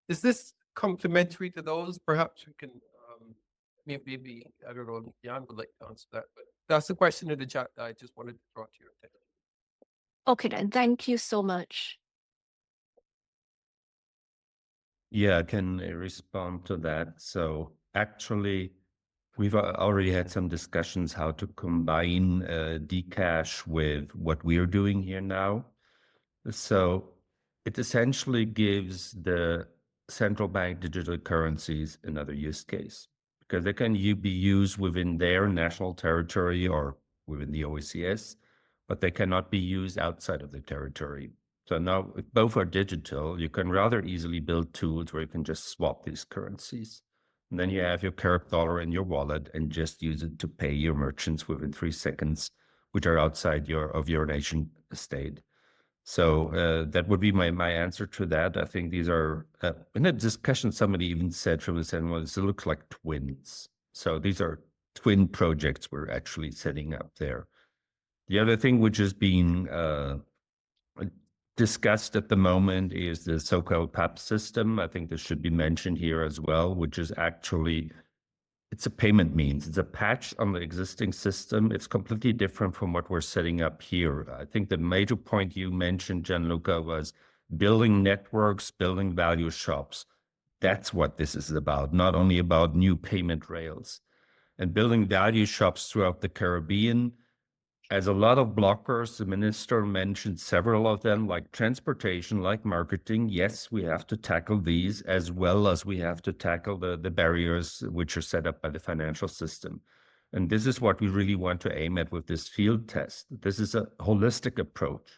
Is this complementary to those? Perhaps we can maybe, I don't know, Jan would like to answer that, but that's the question in the chat that I just wanted to draw to your attention. Okay, then. Thank you so much. Yeah, I can respond to that. So actually, we've already had some discussions how to combine Dcash with what we're doing here now. So it essentially gives the central bank digital currencies another use case, because they can be used within their national territory or within the OECS, but they cannot be used outside of the territory. So now, if both are digital, you can rather easily build tools where you can just swap these currencies. And then you have your Carib dollar in your wallet and just use it to pay your merchants within 3 seconds, which are outside of your nation state. So that would be my answer to that. I think these are, in a discussion, somebody even said, well, it looks like twins. So these are twin projects we're actually setting up there. The other thing which is being discussed at the moment is the so-called PAP system. I think this should be mentioned here as well, which is actually, it's a payment means. It's a patch on the existing system. It's completely different from what we're setting up here. I think the major point you mentioned, Gianluca, was building networks, building value shops. That's what this is about, not only about new payment rails. And building value shops throughout the Caribbean. As a lot of blockers, the minister mentioned several of them, like transportation, like marketing. Yes, we have to tackle these, as well as we have to tackle the barriers which are set up by the financial system. And this is what we really want to aim at with this field test. This is a holistic approach.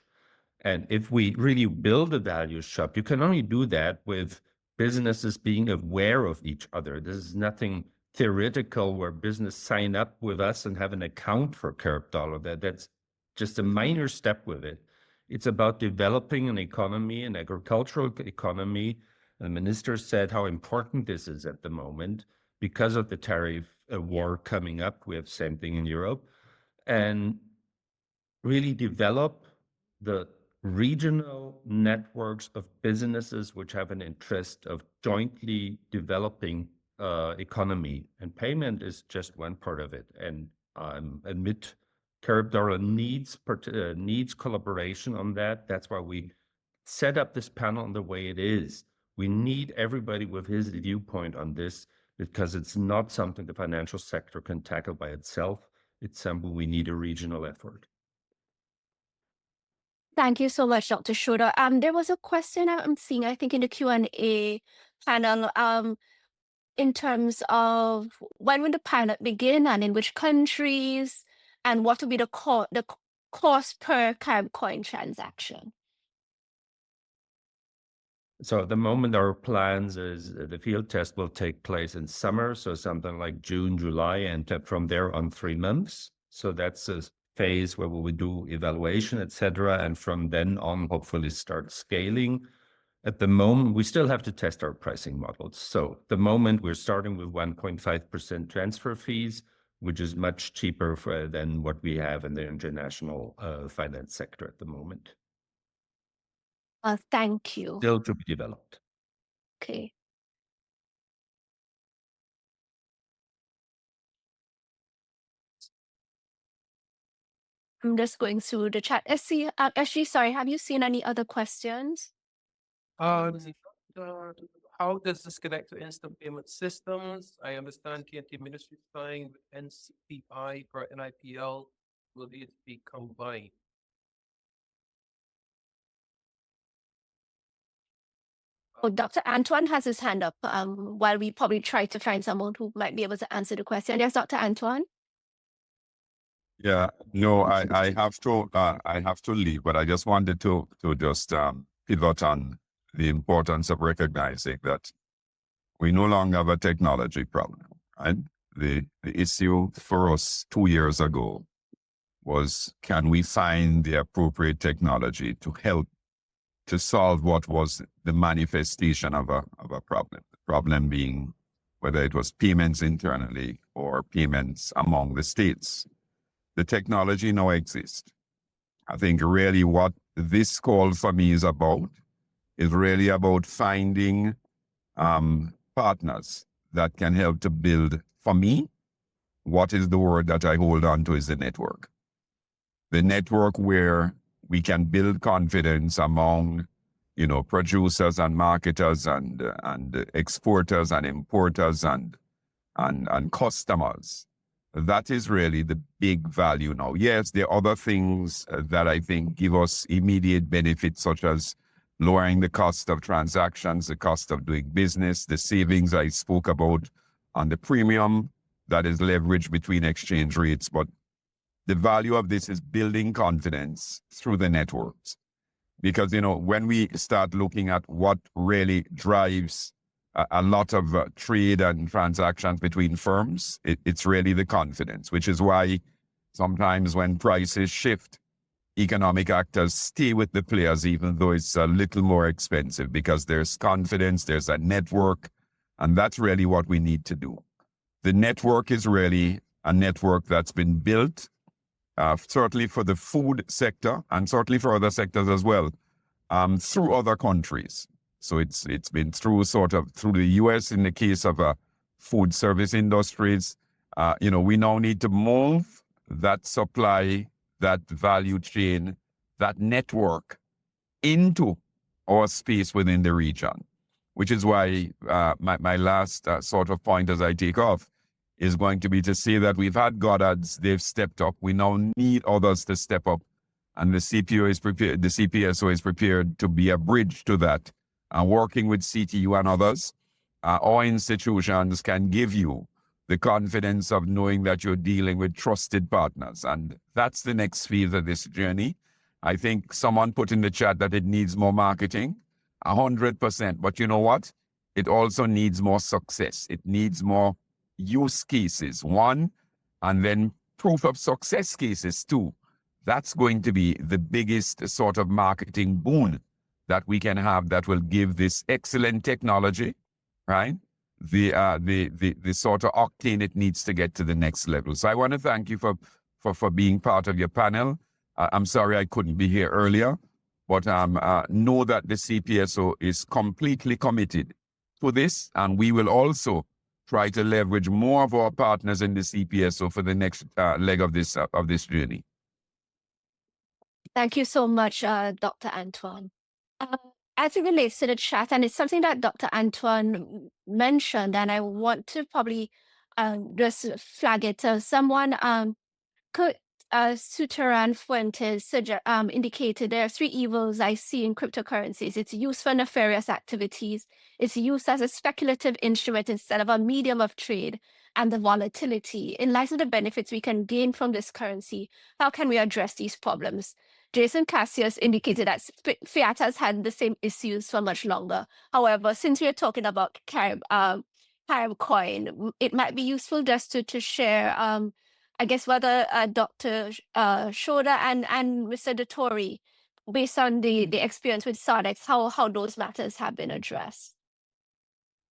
And if we really build a value shop, you can only do that with businesses being aware of each other. This is nothing theoretical where business sign up with us and have an account for Carib Dollar. That's just a minor step with it. It's about developing an economy, an agricultural economy. The minister said how important this is at the moment because of the tariff war coming up. We have the same thing in Europe. And really develop the regional networks of businesses which have an interest of jointly developing economy, and payment is just one part of it. And admit Carib Dollar needs collaboration on that. That's why we set up this panel in the way it is. We need everybody with his viewpoint on this because it's not something the financial sector can tackle by itself. It's something we need a regional effort. Thank you so much, Dr. Schroeder. There was a question I'm seeing, I think, in the Q&A panel, in terms of when will the pilot begin and in which countries, and what will be the cost per CaribCoin transaction? So at the moment, our plans is the field test will take place in summer, so something like June, July, and from there on 3 months. So that's a phase where we will do evaluation, etc., and from then on, hopefully start scaling. At the moment, we still have to test our pricing models. So at the moment, we're starting with 1.5% transfer fees, which is much cheaper than what we have in the international finance sector at the moment. Thank you. Still to be developed. Okay. I'm just going through the chat. SG, sorry, have you seen any other questions? How does this connect to instant payment systems? I understand TNT Ministry is signed with NCPI for NIPL. Will these be combined? Oh, Dr. Antoine has his hand up while we probably try to find someone who might be able to answer the question. Yes, Dr. Antoine? Yeah, no, I have to leave, but I just wanted to just pivot on the importance of recognizing that we no longer have a technology problem, right? The issue for us 2 years ago was, can we find the appropriate technology to help to solve what was the manifestation of a problem? The problem being whether it was payments internally or payments among the states. The technology now exists. I think really what this call for me is really about finding partners that can help to build, for me, what is the word that I hold on to is the network. The network where we can build confidence among, producers and marketers and exporters and importers and customers. That is really the big value now. Yes, there are other things that I think give us immediate benefits, such as lowering the cost of transactions, the cost of doing business, the savings I spoke about on the premium that is leveraged between exchange rates. But the value of this is building confidence through the networks. Because, when we start looking at what really drives a lot of trade and transactions between firms, it's really the confidence, which is why sometimes when prices shift, economic actors stay with the players, even though it's a little more expensive, because there's confidence, there's a network, and that's really what we need to do. The network is really a network that's been built, certainly for the food sector and certainly for other sectors as well, through other countries. So it's been through the US in the case of food service industries. We now need to move that supply, that value chain, that network into our space within the region, which is why my last sort of point as I take off is going to be to say that we've had Goddards, they've stepped up. We now need others to step up. And the CPSO is prepared to be a bridge to that. Working with CTU and others, our institutions can give you the confidence of knowing that you're dealing with trusted partners. And that's the next phase of this journey. I think someone put in the chat that it needs more marketing, 100%. But you know what? It also needs more success. It needs more use cases, one, and then proof of success cases, two. That's going to be the biggest sort of marketing boon that we can have that will give this excellent technology, right, the sort of octane it needs to get to the next level. So I want to thank you for being part of your panel. I'm sorry I couldn't be here earlier, but know that the CPSO is completely committed to this, and we will also try to leverage more of our partners in the CPSO for the next leg of this journey. Thank you so much, Dr. Antoine. As it relates to the chat, and it's something that Dr. Antoine mentioned, and I want to probably just flag it. Someone Suteran Fuentes indicated there are three evils I see in cryptocurrencies. It's used for nefarious activities, it's used as a speculative instrument instead of a medium of trade, and the volatility. In light of the benefits we can gain from this currency, how can we address these problems? Jason Cassius indicated that fiat has had the same issues for much longer. However, since we are talking about CaribCoin, it might be useful just to share I guess whether Dr. Shoda and Mr. Dottori, based on the experience with SARDEX, how those matters have been addressed.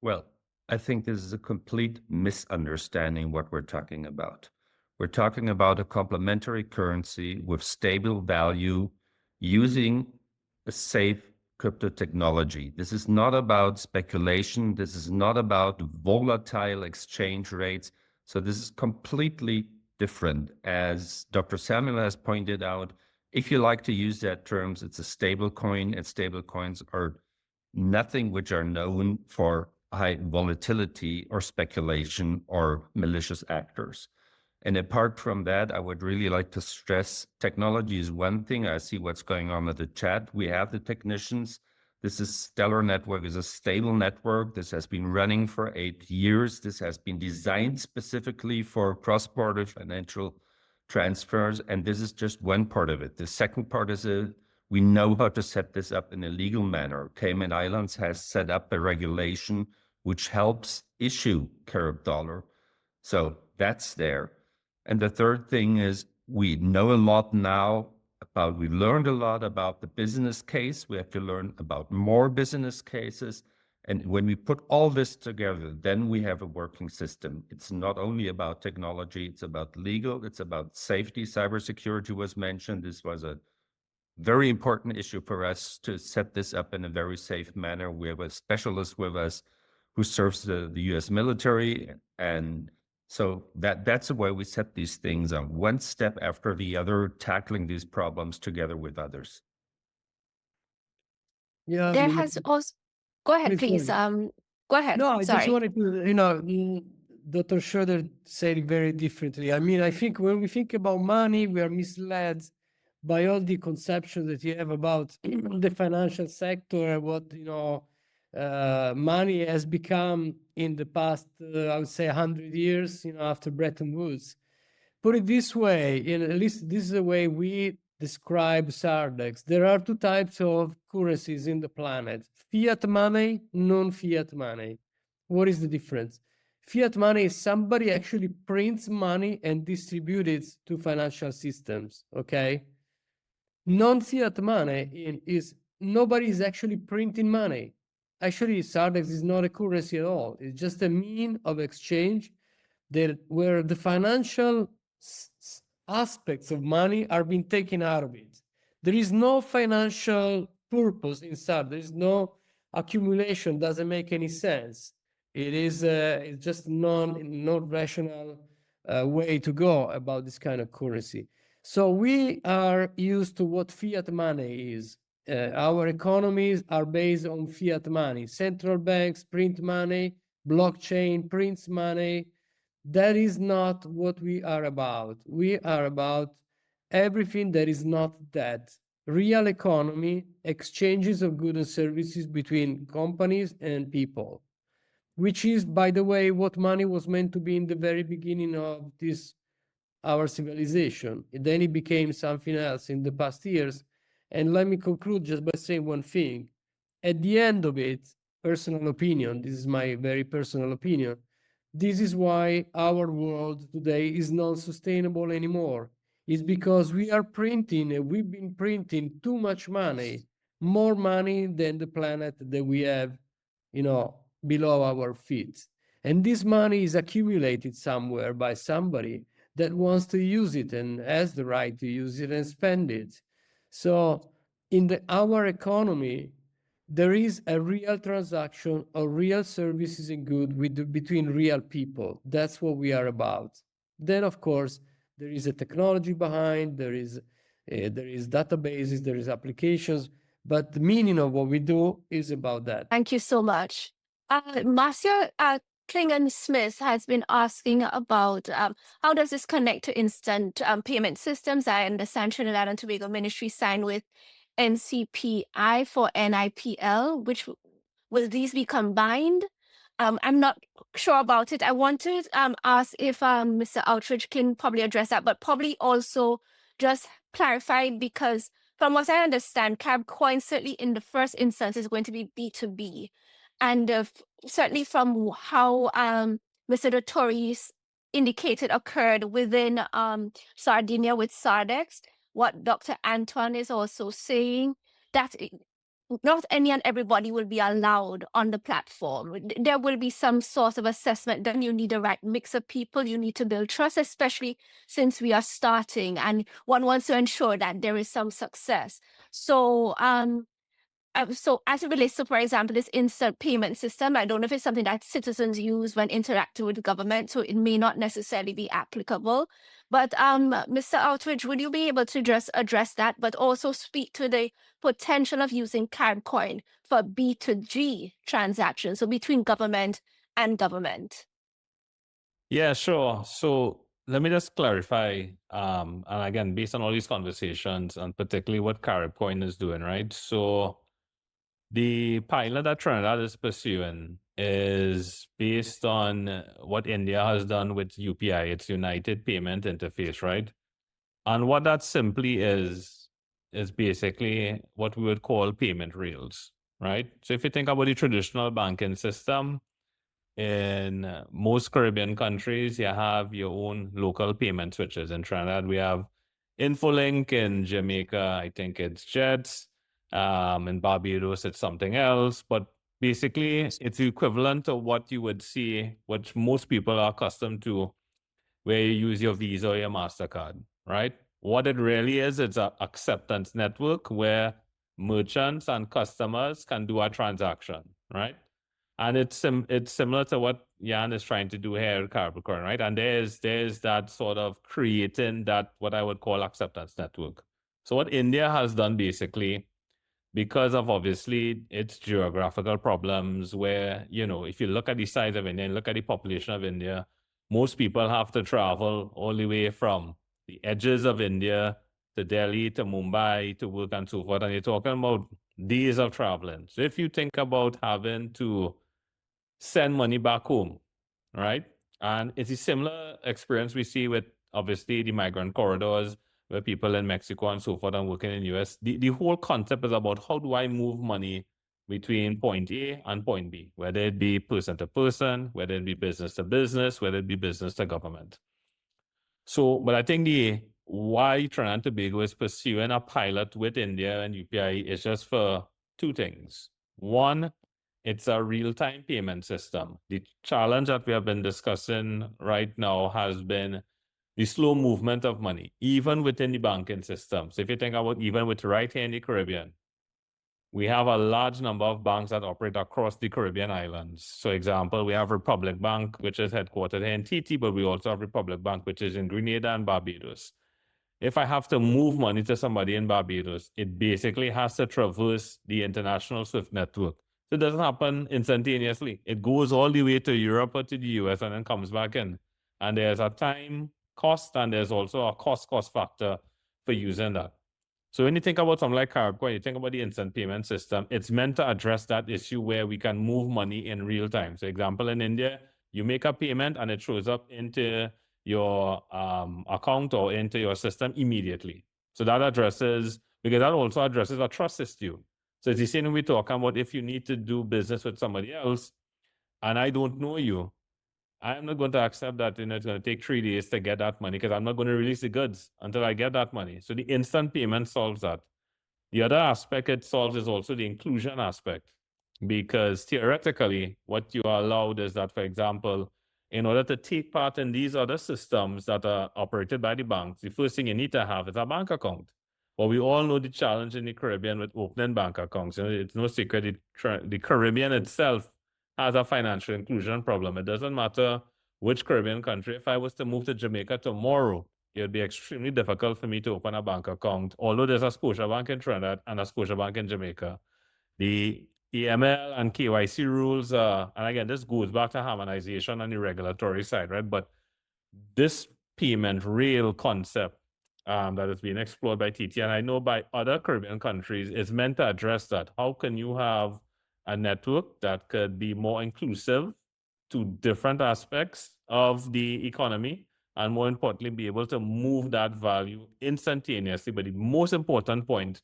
Well, I think this is a complete misunderstanding what we're talking about. We're talking about a complementary currency with stable value using a safe crypto technology. This is not about speculation. This is not about volatile exchange rates. So this is completely different. As Dr. Samuel has pointed out, if you like to use that terms, it's a stable coin, and stable coins are nothing which are known for high volatility or speculation or malicious actors. And apart from that, I would really like to stress technology is one thing. I see what's going on with the chat. We have the technicians. This is Stellar Network, is a stable network. This has been running for 8 years. This has been designed specifically for cross-border financial transfers. And this is just one part of it. The second part is we know how to set this up in a legal manner. Cayman Islands has set up a regulation which helps issue Carib dollar. So that's there. And the third thing is we know a lot now we learned a lot about the business case. We have to learn about more business cases. And when we put all this together, then we have a working system. It's not only about technology, it's about legal, it's about safety. Cybersecurity was mentioned. This was a very important issue for us to set this up in a very safe manner. We have a specialist with us who serves the US military. And so that's the way we set these things on, one step after the other, tackling these problems together with others. Yeah, There has also, go ahead, please. Go ahead. No, I Sorry. just wanted to, Dr. Schroeder said it very differently. I mean, I think when we think about money, we are misled by all the conceptions that you have about the financial sector and what, money has become in the past, I would say 100 years, after Bretton Woods. Put it this way, at least this is the way we describe SARDEX. There are two types of currencies in the planet: fiat money, non-fiat money. What is the difference? Fiat money is somebody actually prints money and distributes it to financial systems, okay? Non-fiat money is nobody is actually printing money. Actually, Sardex is not a currency at all. It's just a mean of exchange where the financial aspects of money are being taken out of it. There is no financial purpose inside. There is no accumulation. Doesn't make any sense. It is it's just non rational way to go about this kind of currency. So we are used to what fiat money is. Our economies are based on fiat money. Central banks print money, blockchain prints money. That is not what we are about. We are about everything that is not that. Real economy, exchanges of goods and services between companies and people, which is, by the way, what money was meant to be in the very beginning of this our civilization. Then it became something else in the past years. And let me conclude just by saying one thing. At the end of it, personal opinion, this is my very personal opinion, this is why our world today is not sustainable anymore. It's because we are printing, and we've been printing too much money, more money than the planet that we have, below our feet. And this money is accumulated somewhere by somebody that wants to use it and has the right to use it and spend it. So in our economy, there is a real transaction of real services and goods between real people. That's what we are about. Then, of course, there is a technology behind, there is databases, there is applications, but the meaning of what we do is about that. Thank you so much. Marcia Klingon-Smith has been asking about how does this connect to instant payment systems? I understand Trinidad and Tobago Ministry signed with NCPI for NIPL, which will these be combined? I'm not sure about it. I want to ask if Mr. Outridge can probably address that, but probably also just clarify, because from what I understand, CaribCoin certainly in the first instance is going to be B2B. And certainly from how Mr. Dottori's indicated occurred within Sardinia with Sardex, what Dr. Antoine is also saying, that not any and everybody will be allowed on the platform. There will be some sort of assessment. Then you need the right mix of people. You need to build trust, especially since we are starting and one wants to ensure that there is some success. So so as it relates to, for example, this instant payment system, I don't know if it's something that citizens use when interacting with the government, so it may not necessarily be applicable. But Mr. Outridge, would you be able to just address that, but also speak to the potential of using CaribCoin for B2G transactions, so between government and government? Yeah, sure. So let me just clarify, and again, based on all these conversations, and particularly what CaribCoin is doing, right? So the pilot that Trinidad is pursuing is based on what India has done with UPI, its United Payment Interface, right? And what that simply is basically what we would call payment rails, right? So if you think about the traditional banking system, in most Caribbean countries, you have your own local payment switches. In Trinidad, we have Infolink. In Jamaica, I think it's Jets. In Barbados, it's something else. But basically, it's the equivalent of what you would see, what most people are accustomed to, where you use your Visa or your MasterCard, right? What it really is, it's an acceptance network where merchants and customers can do a transaction, right? And it's similar to what Jan is trying to do here at CaribCoin, right? And there's that sort of creating that, what I would call acceptance network. So what India has done basically, because of obviously its geographical problems, where, if you look at the size of India and look at the population of India, most people have to travel all the way from the edges of India to Delhi, to Mumbai, to work and so forth. And you're talking about days of traveling. So if you think about having to send money back home, right? And it's a similar experience we see with, obviously, the migrant corridors, where people in Mexico and so forth are working in the US. The whole concept is about how do I move money between point A and point B, whether it be person to person, whether it be business to business, whether it be business to government. So, but I think why Trinidad and Tobago is pursuing a pilot with India and UPI is just for two things. One, it's a real-time payment system. The challenge that we have been discussing right now has been the slow movement of money, even within the banking system. So if you think about even with right here in the Caribbean, we have a large number of banks that operate across the Caribbean islands. So example, we have Republic Bank, which is headquartered here in TT, but we also have Republic Bank, which is in Grenada and Barbados. If I have to move money to somebody in Barbados, it basically has to traverse the international SWIFT network. So it doesn't happen instantaneously. It goes all the way to Europe or to the US and then comes back in. And there's a time cost and there's also a cost factor for using that. So when you think about something like CaribCoin, you think about the instant payment system, it's meant to address that issue where we can move money in real time. So example, in India, you make a payment and it shows up into your account or into your system immediately. So that addresses, because that also addresses a trust issue. So it's the same when we talk about if you need to do business with somebody else and I don't know you, I'm not going to accept that it's going to take 3 days to get that money because I'm not going to release the goods until I get that money. So the instant payment solves that. The other aspect it solves is also the inclusion aspect, because theoretically, what you are allowed is that, for example, in order to take part in these other systems that are operated by the banks, the first thing you need to have is a bank account. But we all know the challenge in the Caribbean with opening bank accounts. It's no secret the Caribbean itself has a financial inclusion problem. It doesn't matter which Caribbean country. If I was to move to Jamaica tomorrow, it would be extremely difficult for me to open a bank account, although there's a Scotiabank in Trinidad and a Scotiabank in Jamaica. The AML and KYC rules, and again, this goes back to harmonization on the regulatory side, right? But this payment rail concept that is being explored by TT, and I know by other Caribbean countries, is meant to address that. How can you have a network that could be more inclusive to different aspects of the economy, and more importantly, be able to move that value instantaneously? But the most important point,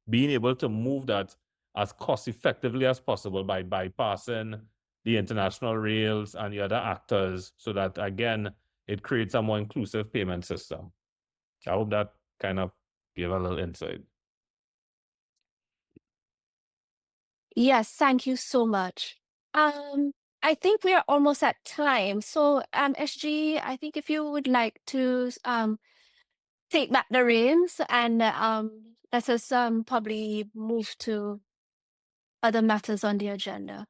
being able to move that as cost effectively as possible by bypassing the international rails and the other actors, so that, again, it creates a more inclusive payment system. I hope that kind of gave a little insight. Yes, thank you so much. I think we are almost at time. So, SG, I think if you would like to take back the reins and let us probably move to other matters on the agenda.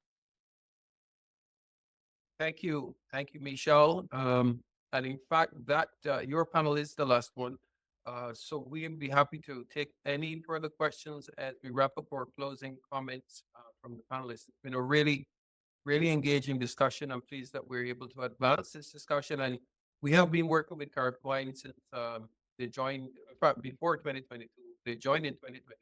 Thank you, Michelle. And in fact, that your panel is the last one. So we'll be happy to take any further questions as we wrap up our closing comments from the panelists. It's been a really engaging discussion. I'm pleased that we're able to advance this discussion. And we have been working with CaribCoin since they joined, in fact, before 2022. They joined in 2022.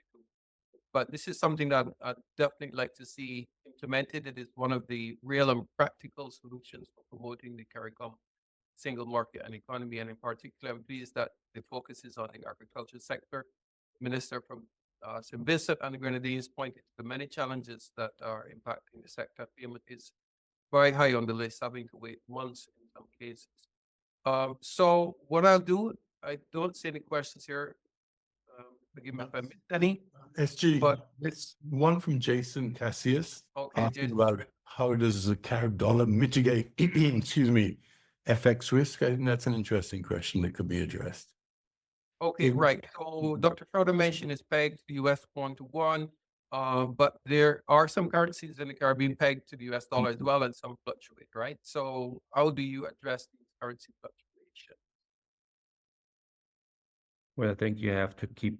But this is something that I'd definitely like to see implemented. It is one of the real and practical solutions for promoting the CARICOM single market and economy. And in particular, I'm pleased that the focus is on the agriculture sector. Minister from St. Vincent and the Grenadines pointed to the many challenges that are impacting the sector. Payment is very high on the list, having to wait months in some cases. So what I'll do, I don't see any questions here. Forgive me if I missed any. SG, But it's one from Jason Cassius okay, asking Jason. about how does the Carib dollar mitigate, excuse me, FX risk? I think that's an interesting question that could be addressed. Okay, right. So Dr. Schroeder mentioned is pegged to the US 1-to-1, but there are some currencies in the Caribbean pegged to the US dollar as well, and some fluctuate, right? So how do you address these currency fluctuations? Well, I think you have to keep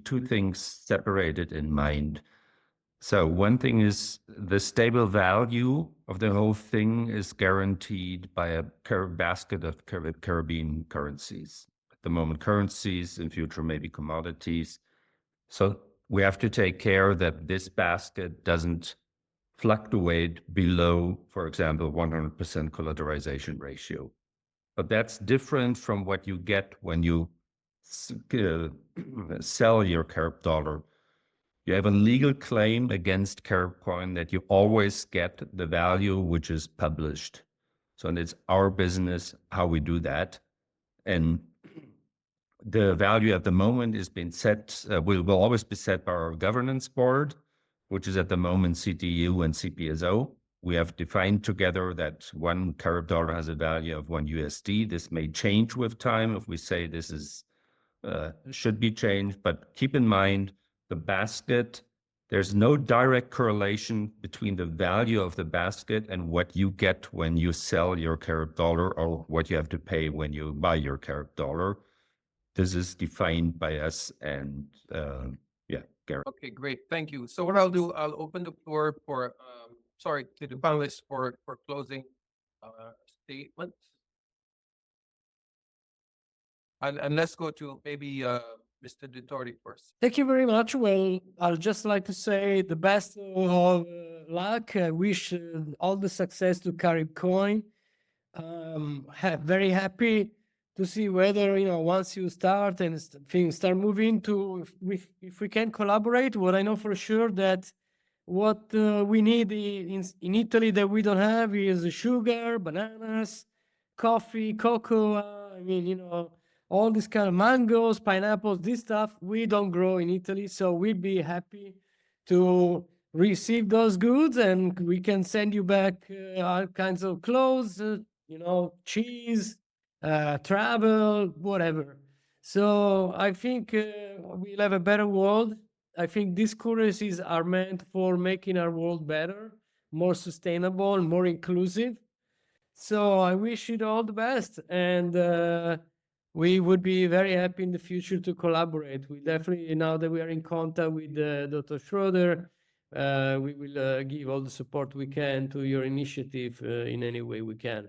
two things separated in mind. So one thing is the stable value of the whole thing is guaranteed by a basket of Caribbean currencies. At the moment, currencies, in future, maybe commodities. So we have to take care that this basket doesn't fluctuate below, for example, 100% collateralization ratio. But that's different from what you get when you sell your Carib dollar. You have a legal claim against CaribCoin that you always get the value which is published. So it's our business how we do that. And the value at the moment is being set, will always be set by our governance board, which is at the moment CTU and CPSO. We have defined together that one Carib dollar has a value of $1. This may change with time if we say this is should be changed, but keep in mind the basket. There's no direct correlation between the value of the basket and what you get when you sell your Carib dollar or what you have to pay when you buy your Carib dollar. This is defined by us and yeah, Gary. Okay, great. Thank you. So what I'll do, I'll open the floor for, to the panelists for closing statements. And let's go to maybe Mr. Dittori first. Thank you very much. Well, I'd just like to say the best of luck. I wish all the success to CaribCoin. Very happy to see whether, once you start and things start moving to, if we can collaborate. What I know for sure that what we need in Italy that we don't have is sugar, bananas, coffee, cocoa. I mean, all these kind of mangoes, pineapples, this stuff we don't grow in Italy. So we'd be happy to receive those goods, and we can send you back all kinds of clothes, cheese, travel, whatever. So I think we'll have a better world. I think these currencies are meant for making our world better, more sustainable, more inclusive. So I wish you all the best, and we would be very happy in the future to collaborate. We definitely, now that we are in contact with Dr. Schroeder, we will give all the support we can to your initiative in any way we can.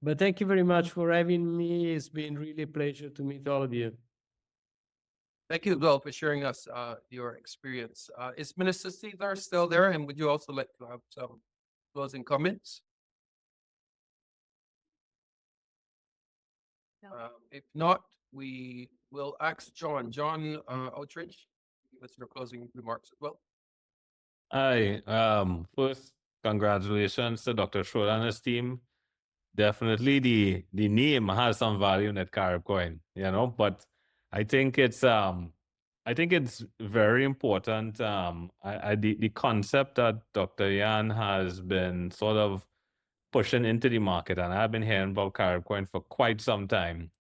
But thank you very much for having me. It's been really a pleasure to meet all of you. Thank you, Bill, for sharing us your experience. Is Minister Cesar still there? And would you also like to have some closing comments? No. If not, we will ask John Outridge, give us your closing remarks as well. Hi. First, congratulations to Dr. Schroeder and his team. Definitely the name has some value in that CaribCoin, but I think it's very important. The concept that Dr. Yan has been sort of pushing into the market, and I've been hearing about CaribCoin for quite some time,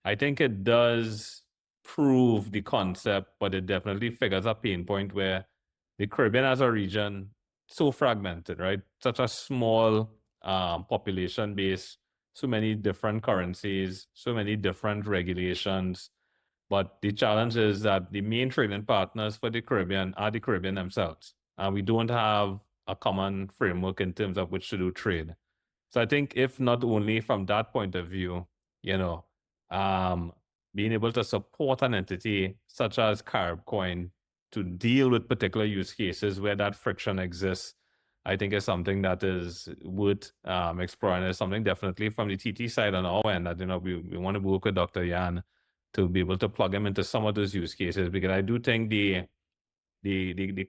I think it does prove the concept, but it definitely figures a pain point where the Caribbean as a region, so fragmented, right? Such a small population base, so many different currencies, so many different regulations. But the challenge is that the main trading partners for the Caribbean are the Caribbean themselves. And we don't have a common framework in terms of which to do trade. So I think if not only from that point of view, being able to support an entity such as CaribCoin to deal with particular use cases where that friction exists, I think is something that is worth exploring. It's something definitely from the TT side on our end that, we want to work with Dr. Yan to be able to plug him into some of those use cases, because I do think the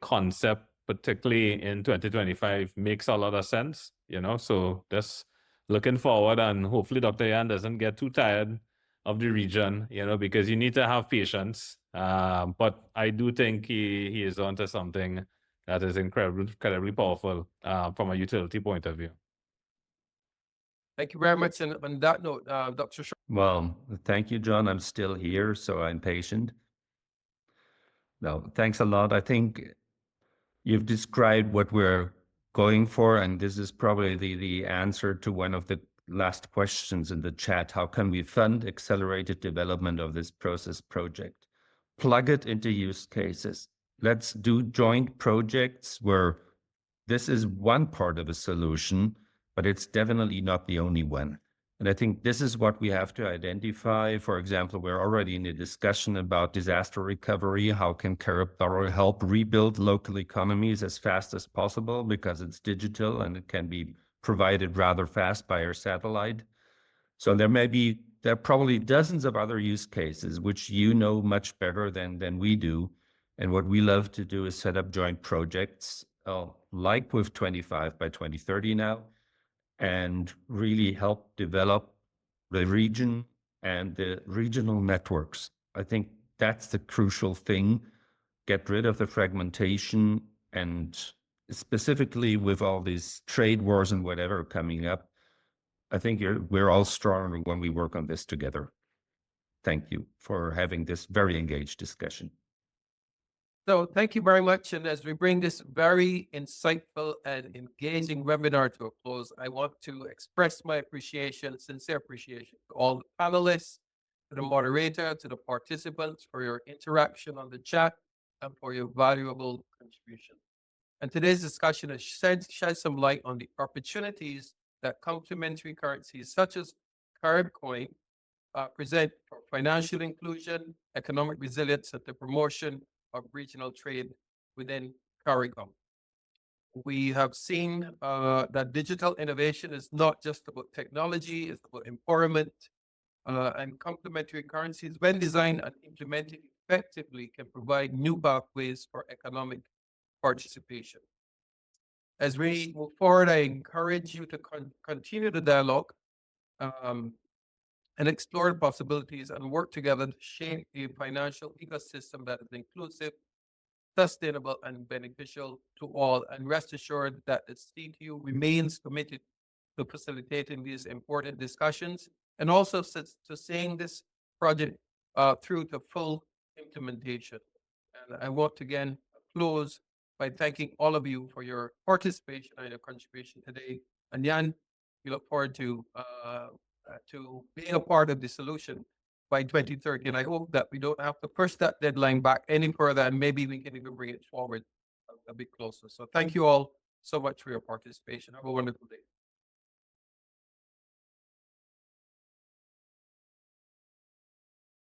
concept, particularly in 2025, makes a lot of sense, so just looking forward, and hopefully Dr. Yan doesn't get too tired of the region, because you need to have patience. But I do think he is onto something that is incredibly powerful from a utility point of view. Thank you very much. And on that note, Dr. Well, thank you, John. I'm still here, so I'm patient. No, thanks a lot. I think you've described what we're going for, and this is probably the answer to one of the last questions in the chat. How can we fund accelerated development of this process project? Plug it into use cases. Let's do joint projects where this is one part of a solution, but it's definitely not the only one. And I think this is what we have to identify. For example, we're already in a discussion about disaster recovery. How can Carib dollar help rebuild local economies as fast as possible, because it's digital and it can be provided rather fast by our satellite. So there are probably dozens of other use cases, which much better than we do. And what we love to do is set up joint projects, like with 25 by 2030 now, and really help develop the region and the regional networks. I think that's the crucial thing. Get rid of the fragmentation, and specifically with all these trade wars and whatever coming up, I think we're all stronger when we work on this together. Thank you for having this very engaged discussion. So thank you very much. And as we bring this very insightful and engaging webinar to a close, I want to express my appreciation, sincere appreciation to all the panelists, to the moderator, to the participants for your interaction on the chat and for your valuable contribution. And today's discussion has shed some light on the opportunities that complementary currencies such as CaribCoin present for financial inclusion, economic resilience, and the promotion of regional trade within CARICOM. We have seen that digital innovation is not just about technology, it's about empowerment, and complementary currencies, when designed and implemented effectively, can provide new pathways for economic participation. As we move forward, I encourage you to continue the dialogue and explore the possibilities and work together to shape a financial ecosystem that is inclusive, sustainable, and beneficial to all. And rest assured that the CTU remains committed to facilitating these important discussions and also to seeing this project through to full implementation. And I want to again close by thanking all of you for your participation and your contribution today. And Jan, we look forward to being a part of the solution by 2030. And I hope that we don't have to push that deadline back any further, and maybe we can even bring it forward a bit closer. So thank you all so much for your participation. Have a wonderful day.